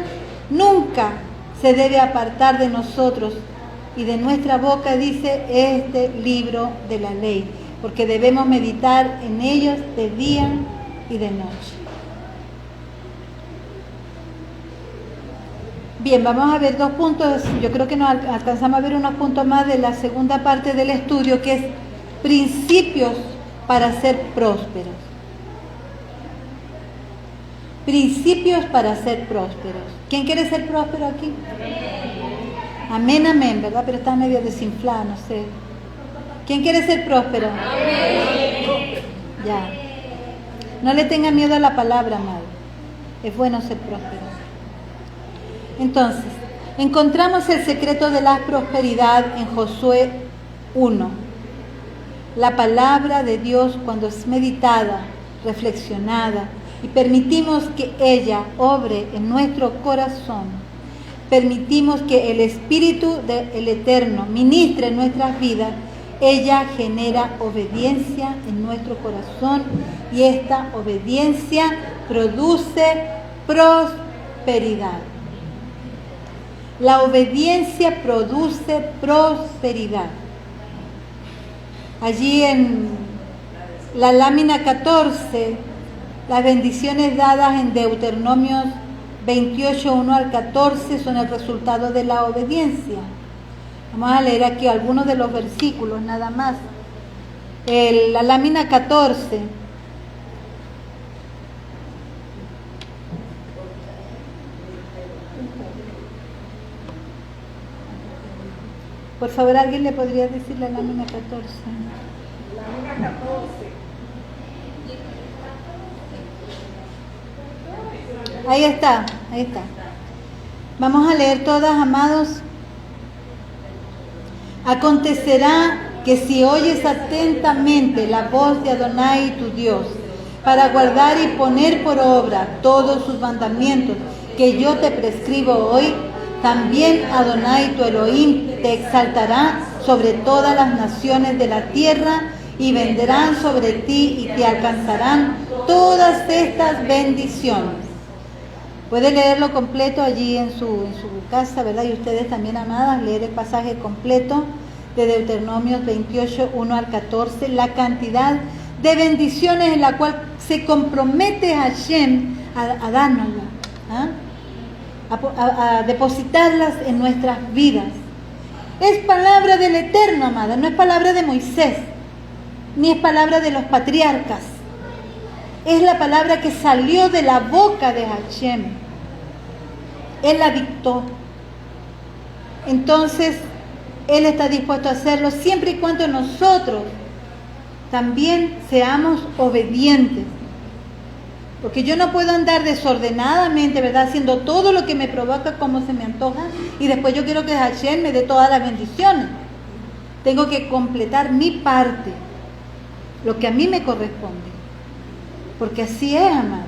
nunca se debe apartar de nosotros y de nuestra boca, dice, este libro de la ley, porque debemos meditar en ellos de día y de noche. Bien, vamos a ver 2 puntos. Yo creo que nos alcanzamos a ver unos puntos más de la segunda parte del estudio, que es principios para ser prósperos. Principios para ser prósperos. ¿Quién quiere ser próspero aquí? Amén, amén, ¿verdad? Pero está medio desinflado, no sé. ¿Quién quiere ser próspero? Amén. Ya. No le tenga miedo a la palabra, amado. Es bueno ser próspero. Entonces, encontramos el secreto de la prosperidad en Josué 1. La palabra de Dios, cuando es meditada, reflexionada, y permitimos que ella obre en nuestro corazón, permitimos que el Espíritu del Eterno ministre en nuestras vidas, ella genera obediencia en nuestro corazón y esta obediencia produce prosperidad. La obediencia produce prosperidad. Allí en la lámina 14, las bendiciones dadas en Deuteronomios 28, 1 al 14 son el resultado de la obediencia. Vamos a leer aquí algunos de los versículos nada más. La lámina 14. Por favor, ¿alguien le podría decir la lámina 14? Lámina 14. Ahí está, ahí está. Vamos a leer todas, amados. Acontecerá que si oyes atentamente la voz de Adonai tu Dios, para guardar y poner por obra todos sus mandamientos que yo te prescribo hoy, también Adonai tu Elohim te exaltará sobre todas las naciones de la tierra y vendrán sobre ti y te alcanzarán todas estas bendiciones. Puede leerlo completo allí en su casa, ¿verdad? Y ustedes también, amadas, leer el pasaje completo de Deuteronomios 28, 1 al 14, la cantidad de bendiciones en la cual se compromete Hashem a dárnosla, a depositarlas en nuestras vidas. Es palabra del Eterno, amada, no es palabra de Moisés, ni es palabra de los patriarcas. Es la palabra que salió de la boca de Hashem. Él la dictó. Entonces, Él está dispuesto a hacerlo siempre y cuando nosotros también seamos obedientes. Porque yo no puedo andar desordenadamente, ¿verdad? Haciendo todo lo que me provoca como se me antoja y después yo quiero que Hashem me dé todas las bendiciones. Tengo que completar mi parte, lo que a mí me corresponde. Porque así es, amado.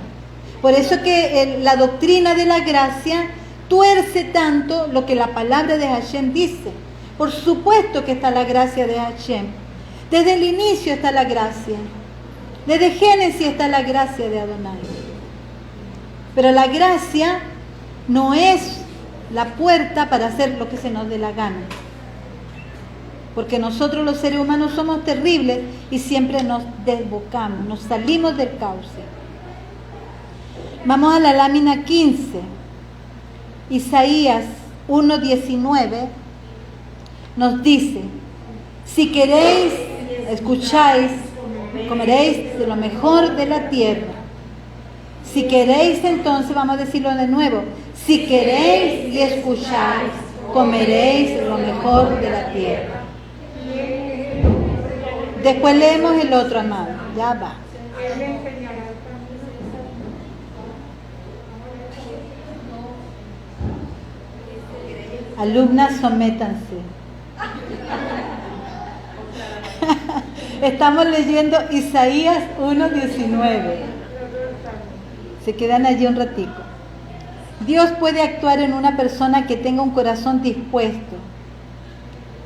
Por eso que la doctrina de la gracia tuerce tanto lo que la palabra de Hashem dice. Por supuesto que está la gracia de Hashem. Desde el inicio está la gracia. Desde Génesis está la gracia de Adonai. Pero la gracia no es la puerta para hacer lo que se nos dé la gana. Porque nosotros los seres humanos somos terribles y siempre nos desbocamos, nos salimos del cauce. Vamos a la lámina 15. Isaías 1:19 nos dice: si queréis, escucháis, comeréis de lo mejor de la tierra. Si queréis, entonces vamos a decirlo de nuevo: si queréis y escucháis, comeréis lo mejor de la tierra. Después leemos el otro, amado. Ya va. Alumnas, sométanse. Estamos leyendo Isaías 1:19. Se quedan allí un ratico. Dios puede actuar en una persona que tenga un corazón dispuesto.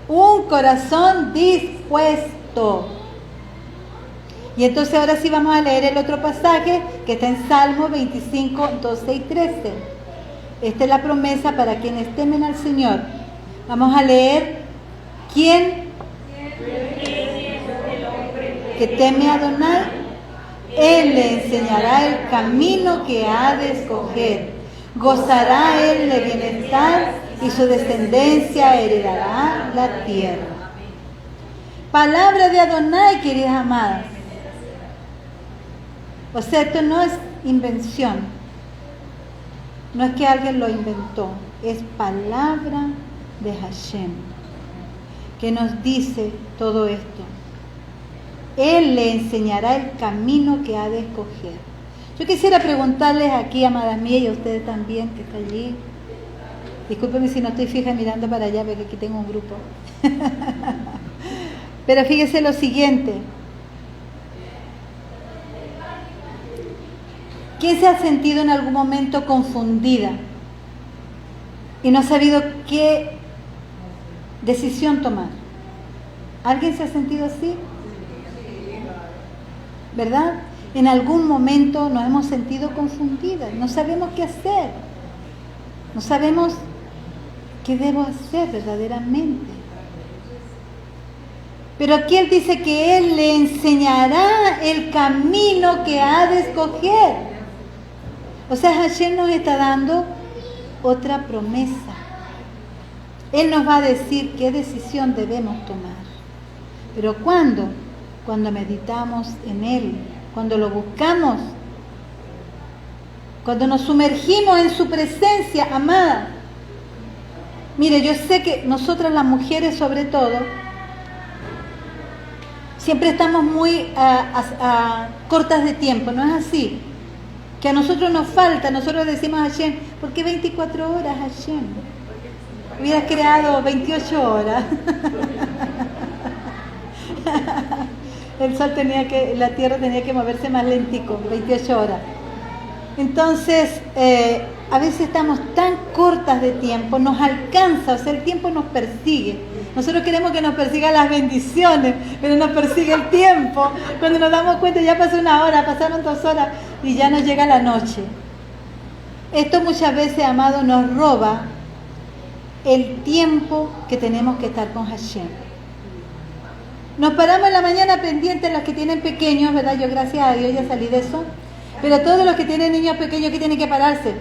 Un corazón dispuesto. Y entonces ahora sí vamos a leer el otro pasaje que está en Salmo 25, 12 y 13. Esta es la promesa para quienes temen al Señor. Vamos a leer: ¿quién que teme a Adonai? Él le enseñará el camino que ha de escoger. Gozará él de bienestar y su descendencia heredará la tierra. Palabra de Adonai, queridas amadas. O sea, esto no es invención. No es que alguien lo inventó. Es palabra de Hashem que nos dice todo esto. Él le enseñará el camino que ha de escoger. Yo quisiera preguntarles aquí, amadas mías, y a ustedes también, que está allí. Discúlpenme si no estoy fija mirando para allá, porque aquí tengo un grupo. Pero fíjese lo siguiente. ¿Quién se ha sentido en algún momento confundida y no ha sabido qué decisión tomar? ¿Alguien se ha sentido así? ¿Verdad? En algún momento nos hemos sentido confundidas, no sabemos qué hacer, no sabemos qué debo hacer verdaderamente. Pero aquí Él dice que Él le enseñará el camino que ha de escoger. O sea, Hashem nos está dando otra promesa. Él nos va a decir qué decisión debemos tomar. Pero ¿cuándo? Cuando meditamos en Él, cuando lo buscamos, cuando nos sumergimos en su presencia, amada. Mire, yo sé que nosotras las mujeres sobre todo, siempre estamos muy cortas de tiempo, ¿no es así? Que a nosotros nos falta, nosotros decimos a Hashem, ¿por qué 24 horas Hashem? Hubieras creado 28 horas. El sol la tierra tenía que moverse más lentico, 28 horas. Entonces, a veces estamos tan cortas de tiempo, nos alcanza, o sea, el tiempo nos persigue. Nosotros queremos que nos persigan las bendiciones, pero nos persigue el tiempo. Cuando nos damos cuenta ya pasó 1 hora, pasaron 2 horas y ya nos llega la noche. Esto muchas veces, amado, nos roba el tiempo que tenemos que estar con Hashem. Nos paramos en la mañana pendientes, los que tienen pequeños, ¿verdad? Yo gracias a Dios ya salí de eso. Pero todos los que tienen niños pequeños que tienen que pararse,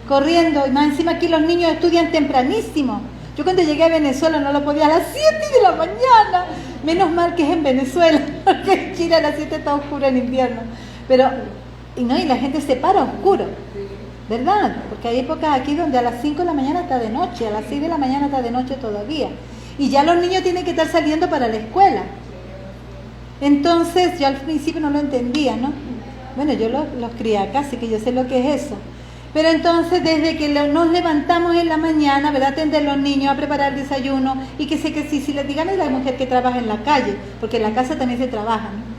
corriendo, y más encima aquí los niños estudian tempranísimo. Yo cuando llegué a Venezuela no lo podía a las 7 de la mañana. Menos mal que es en Venezuela, porque en Chile a las 7 está oscuro en invierno. Pero, y la gente se para oscuro, ¿verdad? Porque hay épocas aquí donde a las 5 de la mañana está de noche, a las 6 de la mañana está de noche todavía. Y ya los niños tienen que estar saliendo para la escuela. Entonces, yo al principio no lo entendía, ¿no? Bueno, yo los crié acá, así que yo sé lo que es eso. Pero entonces, desde que nos levantamos en la mañana, ¿verdad? Atender a los niños, a preparar el desayuno, y que sé que si les digan es la mujer que trabaja en la calle, porque en la casa también se trabaja, ¿no?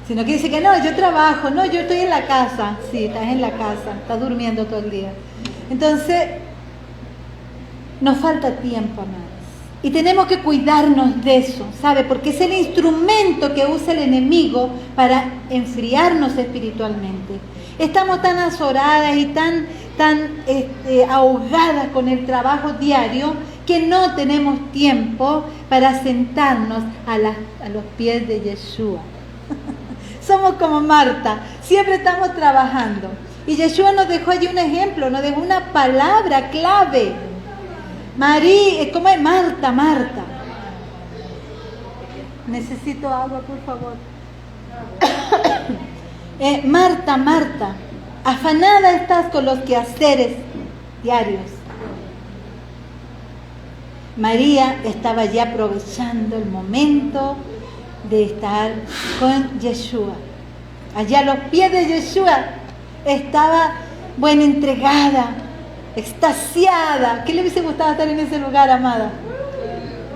Sino que dice que no, yo trabajo, no, yo estoy en la casa. Sí, estás en la casa, estás durmiendo todo el día. Entonces, nos falta tiempo, amados. Y tenemos que cuidarnos de eso, ¿sabe? Porque es el instrumento que usa el enemigo para enfriarnos espiritualmente. Estamos tan azoradas y tan ahogadas con el trabajo diario que no tenemos tiempo para sentarnos a los pies de Yeshua. Somos como Marta, siempre estamos trabajando. Y Yeshua nos dejó allí un ejemplo, nos dejó una palabra clave. María, ¿cómo es? Marta, Marta. Necesito agua, por favor. Marta, Marta, afanada estás con los quehaceres diarios. María estaba ya aprovechando el momento de estar con Yeshua. Allá a los pies de Yeshua estaba, entregada, extasiada. ¿Qué le hubiese gustado estar en ese lugar, amada?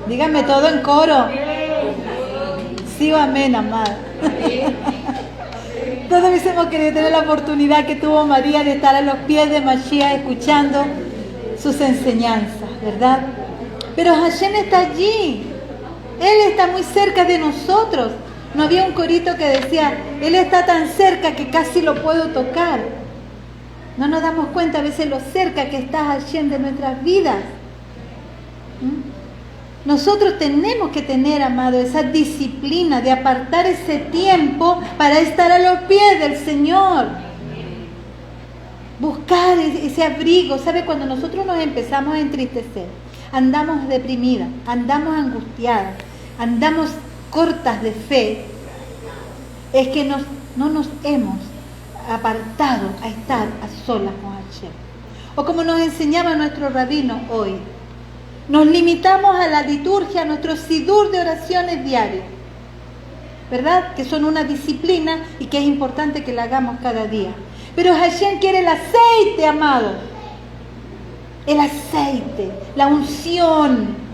Díganme todo en coro. Sí o amén, amada. Todos hubiésemos querido tener la oportunidad que tuvo María de estar a los pies de Mashiach escuchando sus enseñanzas, ¿verdad? Pero Hashem está allí. Él está muy cerca de nosotros. No había un corito que decía, Él está tan cerca que casi lo puedo tocar. No nos damos cuenta a veces lo cerca que está Hashem de nuestras vidas. Nosotros tenemos que tener, amado, esa disciplina de apartar ese tiempo para estar a los pies del Señor. Buscar ese abrigo. ¿Sabe? Cuando nosotros nos empezamos a entristecer, andamos deprimidas, andamos angustiadas, andamos cortas de fe, es que no nos hemos apartado a estar a solas con Hashem. O como nos enseñaba nuestro rabino hoy, nos limitamos a la liturgia, a nuestro sidur de oraciones diarias, ¿verdad? Que son una disciplina y que es importante que la hagamos cada día. Pero Hashem quiere el aceite, amado. El aceite, la unción.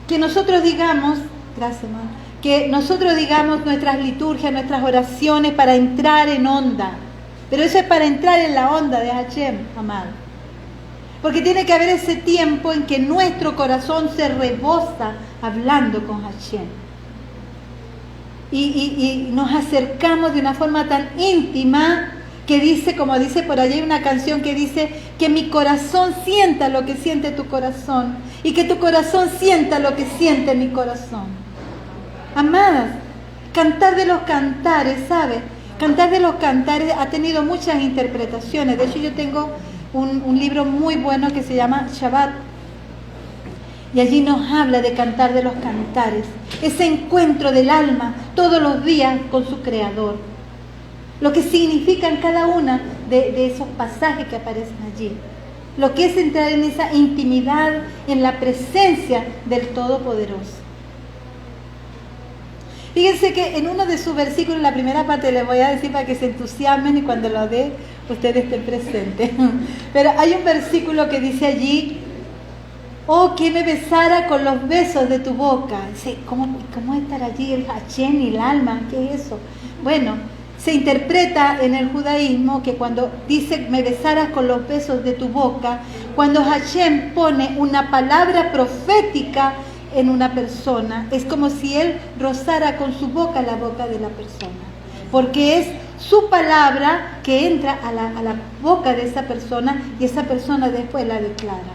Que nosotros digamos, gracias, amado, que nosotros digamos nuestras liturgias, nuestras oraciones para entrar en onda. Pero eso es para entrar en la onda de Hashem, amado. Porque tiene que haber ese tiempo en que nuestro corazón se rebosa hablando con Hashem. y nos acercamos de una forma tan íntima que dice, como dice por allí, hay una canción que dice que mi corazón sienta lo que siente tu corazón y que tu corazón sienta lo que siente mi corazón. Amadas, Cantar de los Cantares, ¿sabe? Cantar de los Cantares ha tenido muchas interpretaciones. De hecho, yo tengo un libro muy bueno que se llama Shabbat. Y allí nos habla de Cantar de los Cantares. Ese encuentro del alma todos los días con su Creador. Lo que significan cada una de esos pasajes que aparecen allí. Lo que es entrar en esa intimidad, en la presencia del Todopoderoso. Fíjense que en uno de sus versículos, en la primera parte, les voy a decir para que se entusiasmen y cuando lo dé, ustedes estén presentes. Pero hay un versículo que dice allí, oh, que me besara con los besos de tu boca. Dice, ¿cómo estar allí el Hashem y el alma? ¿Qué es eso? Bueno, se interpreta en el judaísmo que cuando dice me besaras con los besos de tu boca, cuando Hashem pone una palabra profética en una persona, es como si él rozara con su boca la boca de la persona, porque es su palabra que entra a la boca de esa persona y esa persona después la declara.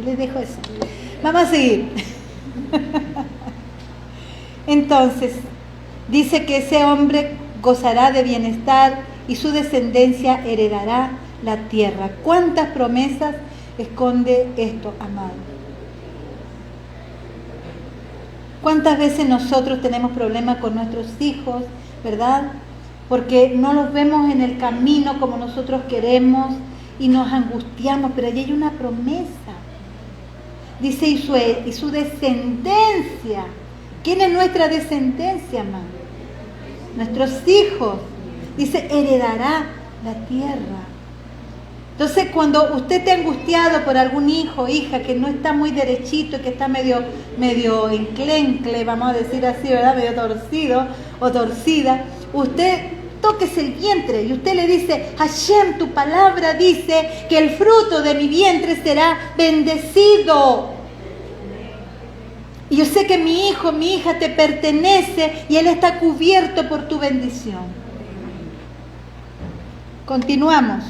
Les dejo eso. Vamos a seguir. Entonces, dice que ese hombre gozará de bienestar y su descendencia heredará la tierra. ¿Cuántas promesas esconde esto, amado? ¿Cuántas veces nosotros tenemos problemas con nuestros hijos, verdad? Porque no los vemos en el camino como nosotros queremos y nos angustiamos, pero allí hay una promesa. Dice, y su descendencia. ¿Quién es nuestra descendencia, amado? Nuestros hijos. Dice, heredará la tierra. Entonces, cuando usted esté angustiado por algún hijo o hija que no está muy derechito, que está medio enclencle, vamos a decir así, ¿verdad? Medio torcido o torcida, usted tóquese el vientre y usted le dice, Hashem, tu palabra dice que el fruto de mi vientre será bendecido. Y yo sé que mi hijo, mi hija te pertenece y él está cubierto por tu bendición. Continuamos.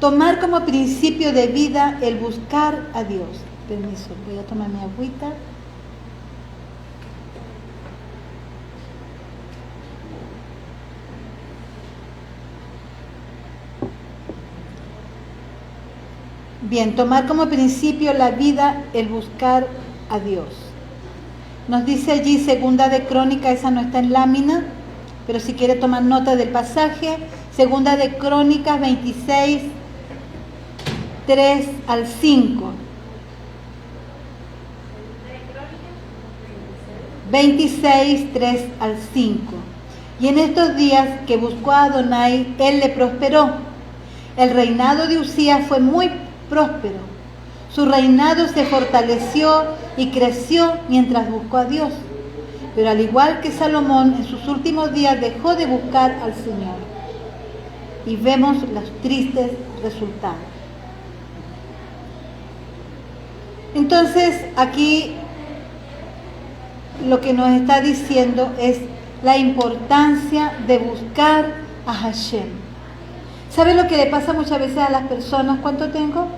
Tomar como principio de vida el buscar a Dios. Permiso, voy a tomar mi agüita. Bien, tomar como principio la vida el buscar a Dios. Nos dice allí Segunda de Crónicas, esa no está en lámina, pero si quiere tomar nota del pasaje, Segunda de Crónicas 26, 3 al 5. 26, 3 al 5. Y en estos días que buscó a Adonai, él le prosperó. El reinado de Usías fue muy próspero. Su reinado se fortaleció y creció mientras buscó a Dios. Pero al igual que Salomón, en sus últimos días dejó de buscar al Señor. Y vemos los tristes resultados. Entonces, aquí lo que nos está diciendo es la importancia de buscar a Hashem. ¿Sabe lo que le pasa muchas veces a las personas? ¿Cuánto tengo?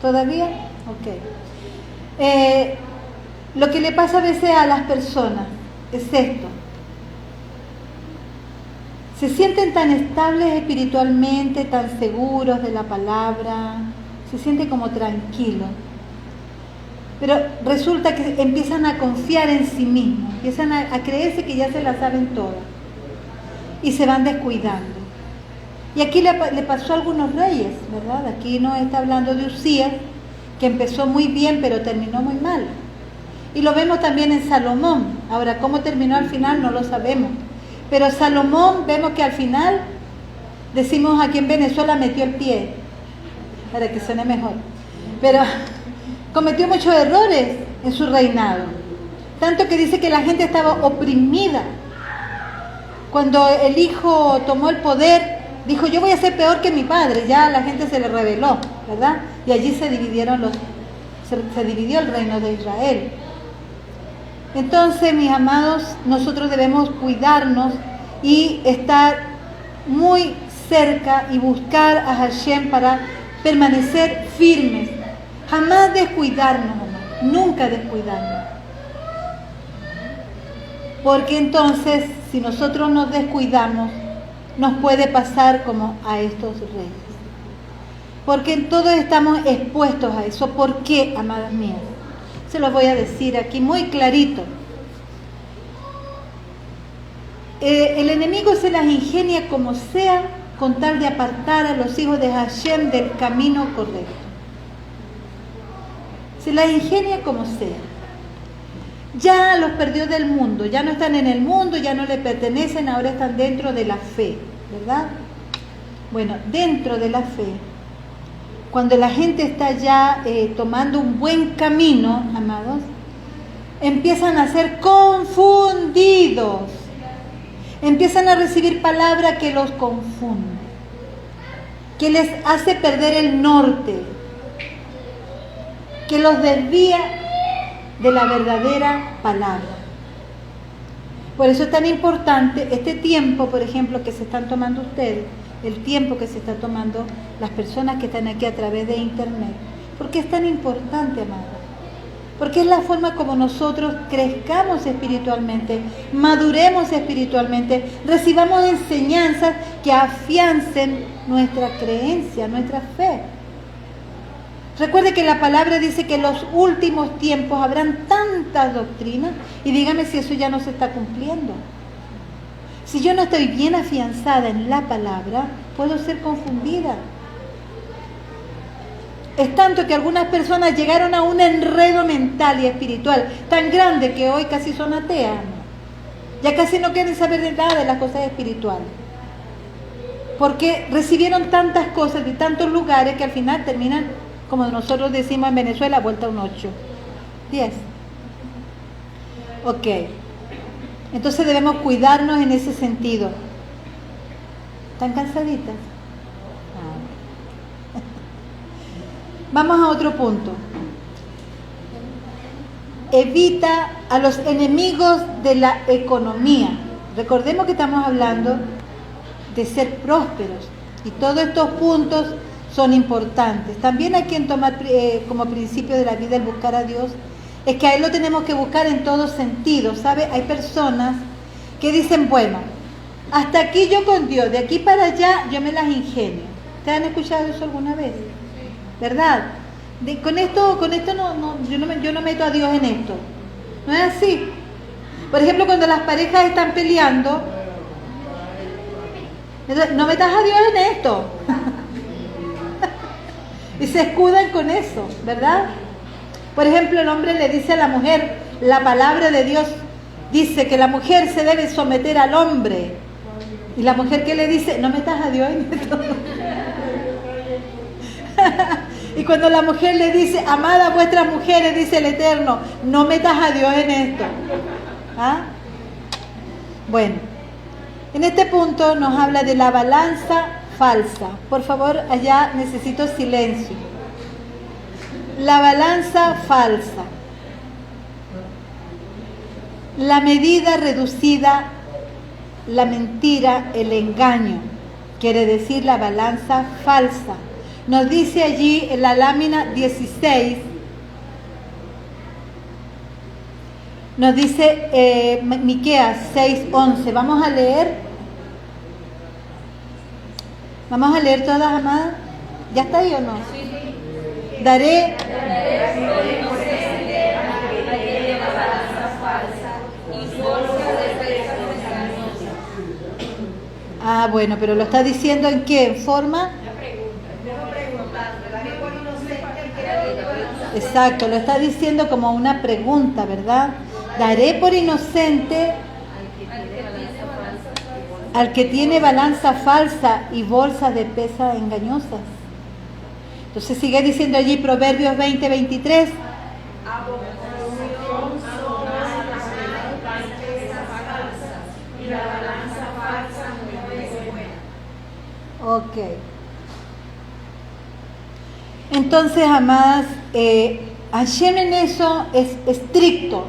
¿Todavía? Ok. Lo que le pasa a veces a las personas es esto. Se sienten tan estables espiritualmente, tan seguros de la palabra, se sienten como tranquilos. Pero resulta que empiezan a confiar en sí mismos, empiezan a creerse que ya se la saben todas y se van descuidando. Y aquí le pasó a algunos reyes, ¿verdad? Aquí no está hablando de Usías, que empezó muy bien pero terminó muy mal. Y lo vemos también en Salomón. Ahora, ¿cómo terminó al final? No lo sabemos. Pero Salomón, vemos que al final, decimos aquí en Venezuela, metió el pie, para que suene mejor. Pero cometió muchos errores en su reinado. Tanto que dice que la gente estaba oprimida. Cuando el hijo tomó el poder, dijo, yo voy a ser peor que mi padre. Ya la gente se le rebeló, ¿verdad? Y allí se dividieron se dividió el reino de Israel. Entonces, mis amados, nosotros debemos cuidarnos y estar muy cerca y buscar a Hashem para permanecer firmes. Jamás descuidarnos, amados, nunca descuidarnos. Porque entonces, si nosotros nos descuidamos, nos puede pasar como a estos reyes. Porque todos estamos expuestos a eso. ¿Por qué, amadas mías? Se los voy a decir aquí muy clarito. El enemigo se las ingenia como sea con tal de apartar a los hijos de Hashem del camino correcto. Se las ingenia como sea. Ya los perdió del mundo, ya no están en el mundo, ya no le pertenecen, ahora están dentro de la fe, ¿verdad? Bueno, dentro de la fe, cuando la gente está ya tomando un buen camino, amados, empiezan a ser confundidos, empiezan a recibir palabra que los confunde, que les hace perder el norte, que los desvía de la verdadera palabra. Por eso es tan importante este tiempo, por ejemplo, que se están tomando ustedes, el tiempo que se está tomando las personas que están aquí a través de internet. ¿Por qué es tan importante, amados? Porque es la forma como nosotros crezcamos espiritualmente, maduremos espiritualmente, recibamos enseñanzas que afiancen nuestra creencia, nuestra fe. Recuerde que la palabra dice que en los últimos tiempos habrán tantas doctrinas, y dígame si eso ya no se está cumpliendo. Si yo no estoy bien afianzada en la palabra, puedo ser confundida. Es tanto que algunas personas llegaron a un enredo mental y espiritual tan grande que hoy casi son ateas. Ya casi no quieren saber de nada de las cosas espirituales. Porque recibieron tantas cosas de tantos lugares que al final terminan, como nosotros decimos en Venezuela, vuelta a un 8, 10. Ok. Entonces debemos cuidarnos en ese sentido. ¿Están cansaditas? Vamos a otro punto. Evita a los enemigos de la economía. Recordemos que estamos hablando de ser prósperos y todos estos puntos son importantes. También hay que tomar como principio de la vida el buscar a Dios. Es que a Él lo tenemos que buscar en todos sentidos, ¿sabe? Hay personas que dicen, bueno, hasta aquí yo con Dios, de aquí para allá yo me las ingenio. ¿Ustedes han escuchado eso alguna vez? ¿Verdad? Con esto no, yo no meto a Dios en esto. No es así. Por ejemplo, cuando las parejas están peleando, no metas a Dios en esto. Y se escudan con eso, ¿verdad? Por ejemplo, el hombre le dice a la mujer, la palabra de Dios dice que la mujer se debe someter al hombre. Y la mujer, ¿qué le dice? No metas a Dios en esto. Y cuando la mujer le dice, amad a vuestras mujeres, dice el Eterno, no metas a Dios en esto. ¿Ah? Bueno, en este punto nos habla de la balanza falsa. Por favor, allá necesito silencio. La balanza falsa. La medida reducida, la mentira, el engaño. Quiere decir la balanza falsa. Nos dice allí en la lámina 16, nos dice Miqueas 6:11. Vamos a leer. Vamos a leer todas, amadas. ¿Ya está ahí o no? Daré. Ah, bueno, pero lo está diciendo ¿en qué? ¿En forma? Exacto, lo está diciendo como una pregunta, ¿verdad? Daré por inocente al que tiene balanza falsa y bolsas de pesa engañosas. Entonces sigue diciendo allí Proverbios 20:23. Ok. Entonces, amadas, Hashem en eso es estricto.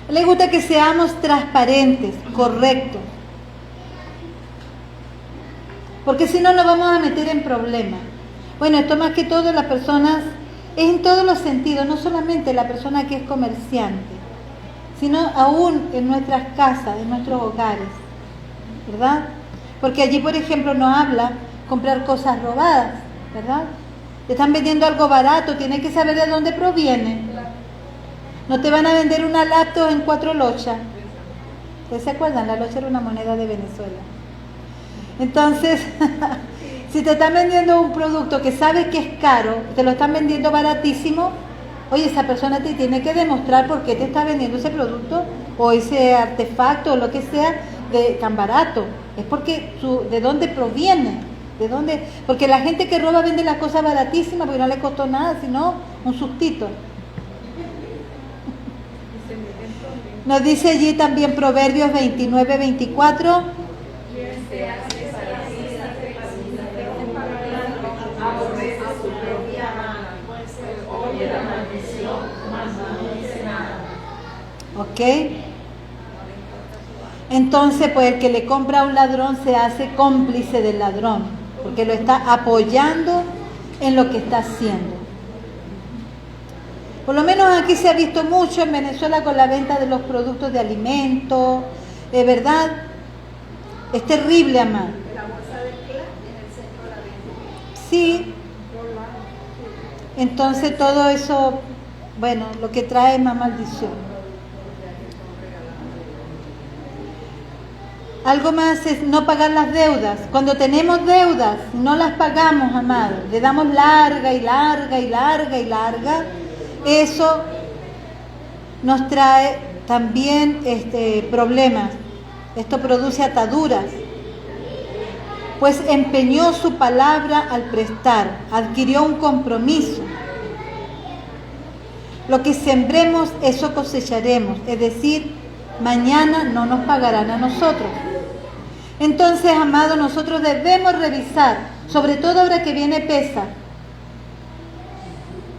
Le gusta que seamos transparentes, correctos. Porque si no nos vamos a meter en problemas. Bueno, esto más que todo las personas, es en todos los sentidos, no solamente la persona que es comerciante, sino aún en nuestras casas, en nuestros hogares, ¿verdad? Porque allí, por ejemplo, nos habla comprar cosas robadas, ¿verdad? Te están vendiendo algo barato, tienes que saber de dónde proviene. No te van a vender una laptop en 4 lochas. ¿Ustedes se acuerdan? La locha era una moneda de Venezuela. Entonces, si te están vendiendo un producto que sabes que es caro, te lo están vendiendo baratísimo, oye, esa persona te tiene que demostrar por qué te está vendiendo ese producto o ese artefacto o lo que sea tan barato. Es porque de dónde proviene, de dónde, porque la gente que roba vende las cosas baratísimas porque no le costó nada, sino un sustito. Nos dice allí también Proverbios 29-24. ¿Ok? Entonces, pues el que le compra a un ladrón se hace cómplice del ladrón, porque lo está apoyando en lo que está haciendo. Por lo menos aquí se ha visto mucho en Venezuela con la venta de los productos de alimentos, de verdad, es terrible, amado. La bolsa de Cla en el centro de la venta. Sí. Entonces todo eso, bueno, lo que trae es más maldición. Algo más es no pagar las deudas. Cuando tenemos deudas, no las pagamos, amado. Le damos larga y larga y larga y larga. Eso nos trae también problemas. Esto produce ataduras. Pues empeñó su palabra al prestar, adquirió un compromiso. Lo que sembremos, eso cosecharemos. Es decir, mañana no nos pagarán a nosotros. Entonces, amado, nosotros debemos revisar, sobre todo ahora que viene Pesaj.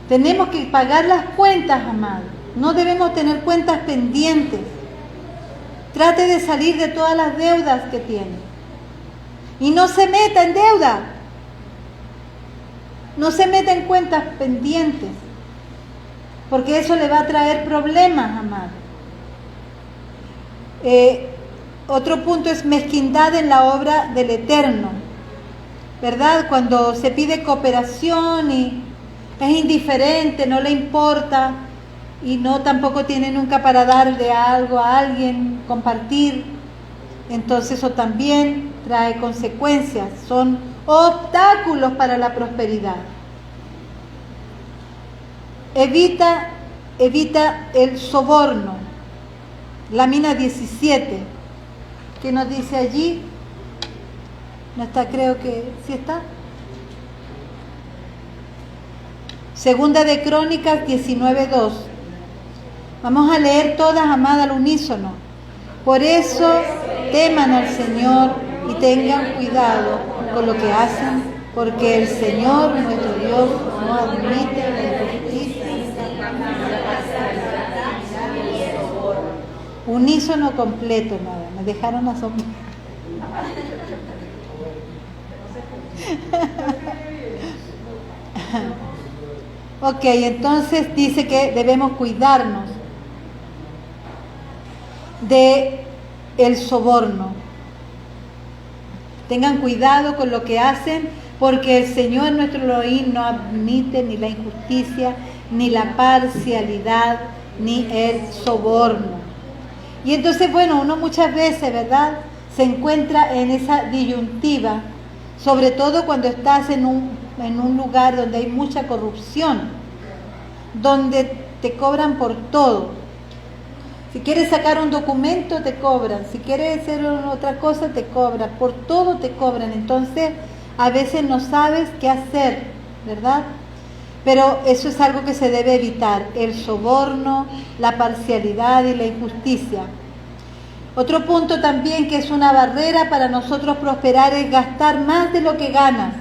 Tenemos que pagar las cuentas, amado. No debemos tener cuentas pendientes. Trate de salir de todas las deudas que tiene. Y no se meta en deuda. No se meta en cuentas pendientes. Porque eso le va a traer problemas, amado. Otro punto es mezquindad en la obra del Eterno, ¿verdad? Cuando se pide cooperación y es indiferente, no le importa y no tampoco tiene nunca para darle algo a alguien, compartir, entonces eso también trae consecuencias, son obstáculos para la prosperidad. Evita el soborno. Lámina 17, ¿qué nos dice allí? No está, creo que sí está. Segunda de Crónicas 19:2. Vamos a leer todas, amada, al unísono. Por eso teman al Señor y tengan cuidado con lo que hacen, porque el Señor nuestro Dios no admite la injusticia. Unísono completo, nada, me dejaron asombrar. Ok, entonces dice que debemos cuidarnos de el soborno. Tengan cuidado con lo que hacen, porque el Señor nuestro Elohim no admite ni la injusticia, ni la parcialidad, ni el soborno. Y entonces, bueno, uno muchas veces, ¿verdad?, se encuentra en esa disyuntiva, sobre todo cuando estás en un lugar donde hay mucha corrupción, donde te cobran por todo. Si quieres sacar un documento, te cobran. Si quieres hacer otra cosa, te cobran. Por todo te cobran. Entonces, a veces no sabes qué hacer, ¿verdad? Pero eso es algo que se debe evitar, el soborno, la parcialidad y la injusticia. Otro punto también que es una barrera para nosotros prosperar es gastar más de lo que ganas.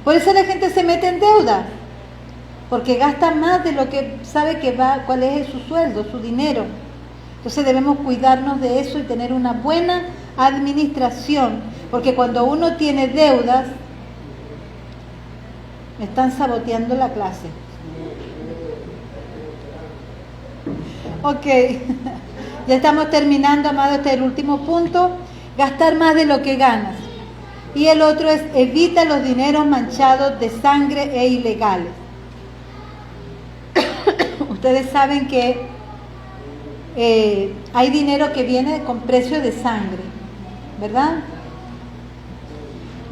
Por eso la gente se mete en deuda, porque gasta más de lo que sabe que va, cuál es su sueldo, su dinero. Entonces debemos cuidarnos de eso y tener una buena administración, porque cuando uno tiene deudas, me están saboteando la clase. Ok, ya estamos terminando, amado, este es el último punto, gastar más de lo que ganas. Y el otro es, evita los dineros manchados de sangre e ilegales. Ustedes saben que hay dinero que viene con precio de sangre, ¿verdad?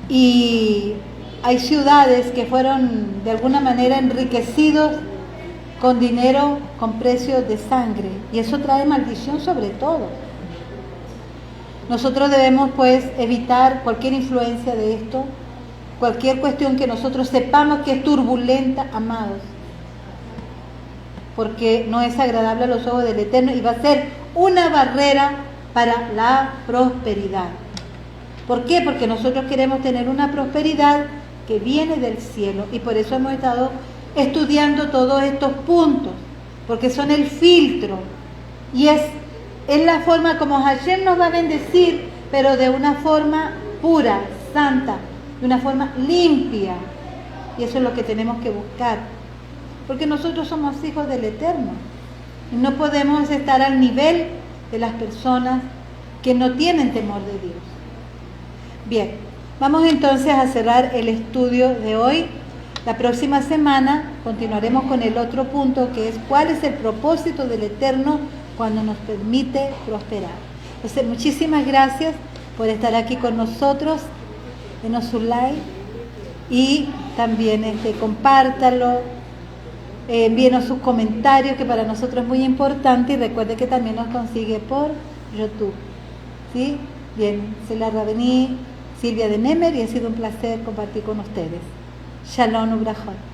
Y hay ciudades que fueron de alguna manera enriquecidos con dinero con precio de sangre, y eso trae maldición sobre todo. Nosotros debemos pues evitar cualquier influencia de esto, cualquier cuestión que nosotros sepamos que es turbulenta, amados, porque no es agradable a los ojos del Eterno y va a ser una barrera para la prosperidad. ¿Por qué? Porque nosotros queremos tener una prosperidad que viene del cielo, y por eso hemos estado estudiando todos estos puntos, porque son el filtro, y es la forma como Hashem nos va a bendecir, pero de una forma pura, santa, de una forma limpia, y eso es lo que tenemos que buscar, porque nosotros somos hijos del Eterno, y no podemos estar al nivel de las personas que no tienen temor de Dios. Bien, vamos entonces a cerrar el estudio de hoy. La próxima semana continuaremos con el otro punto, que es cuál es el propósito del Eterno cuando nos permite prosperar. Entonces, muchísimas gracias por estar aquí con nosotros. Denos su like y también compártalo, envíenos sus comentarios, que para nosotros es muy importante, y recuerde que también nos consigue por YouTube. ¿Sí? Bien, soy la Rabení Silvia de Nemer y ha sido un placer compartir con ustedes. Shalom Ubrajot.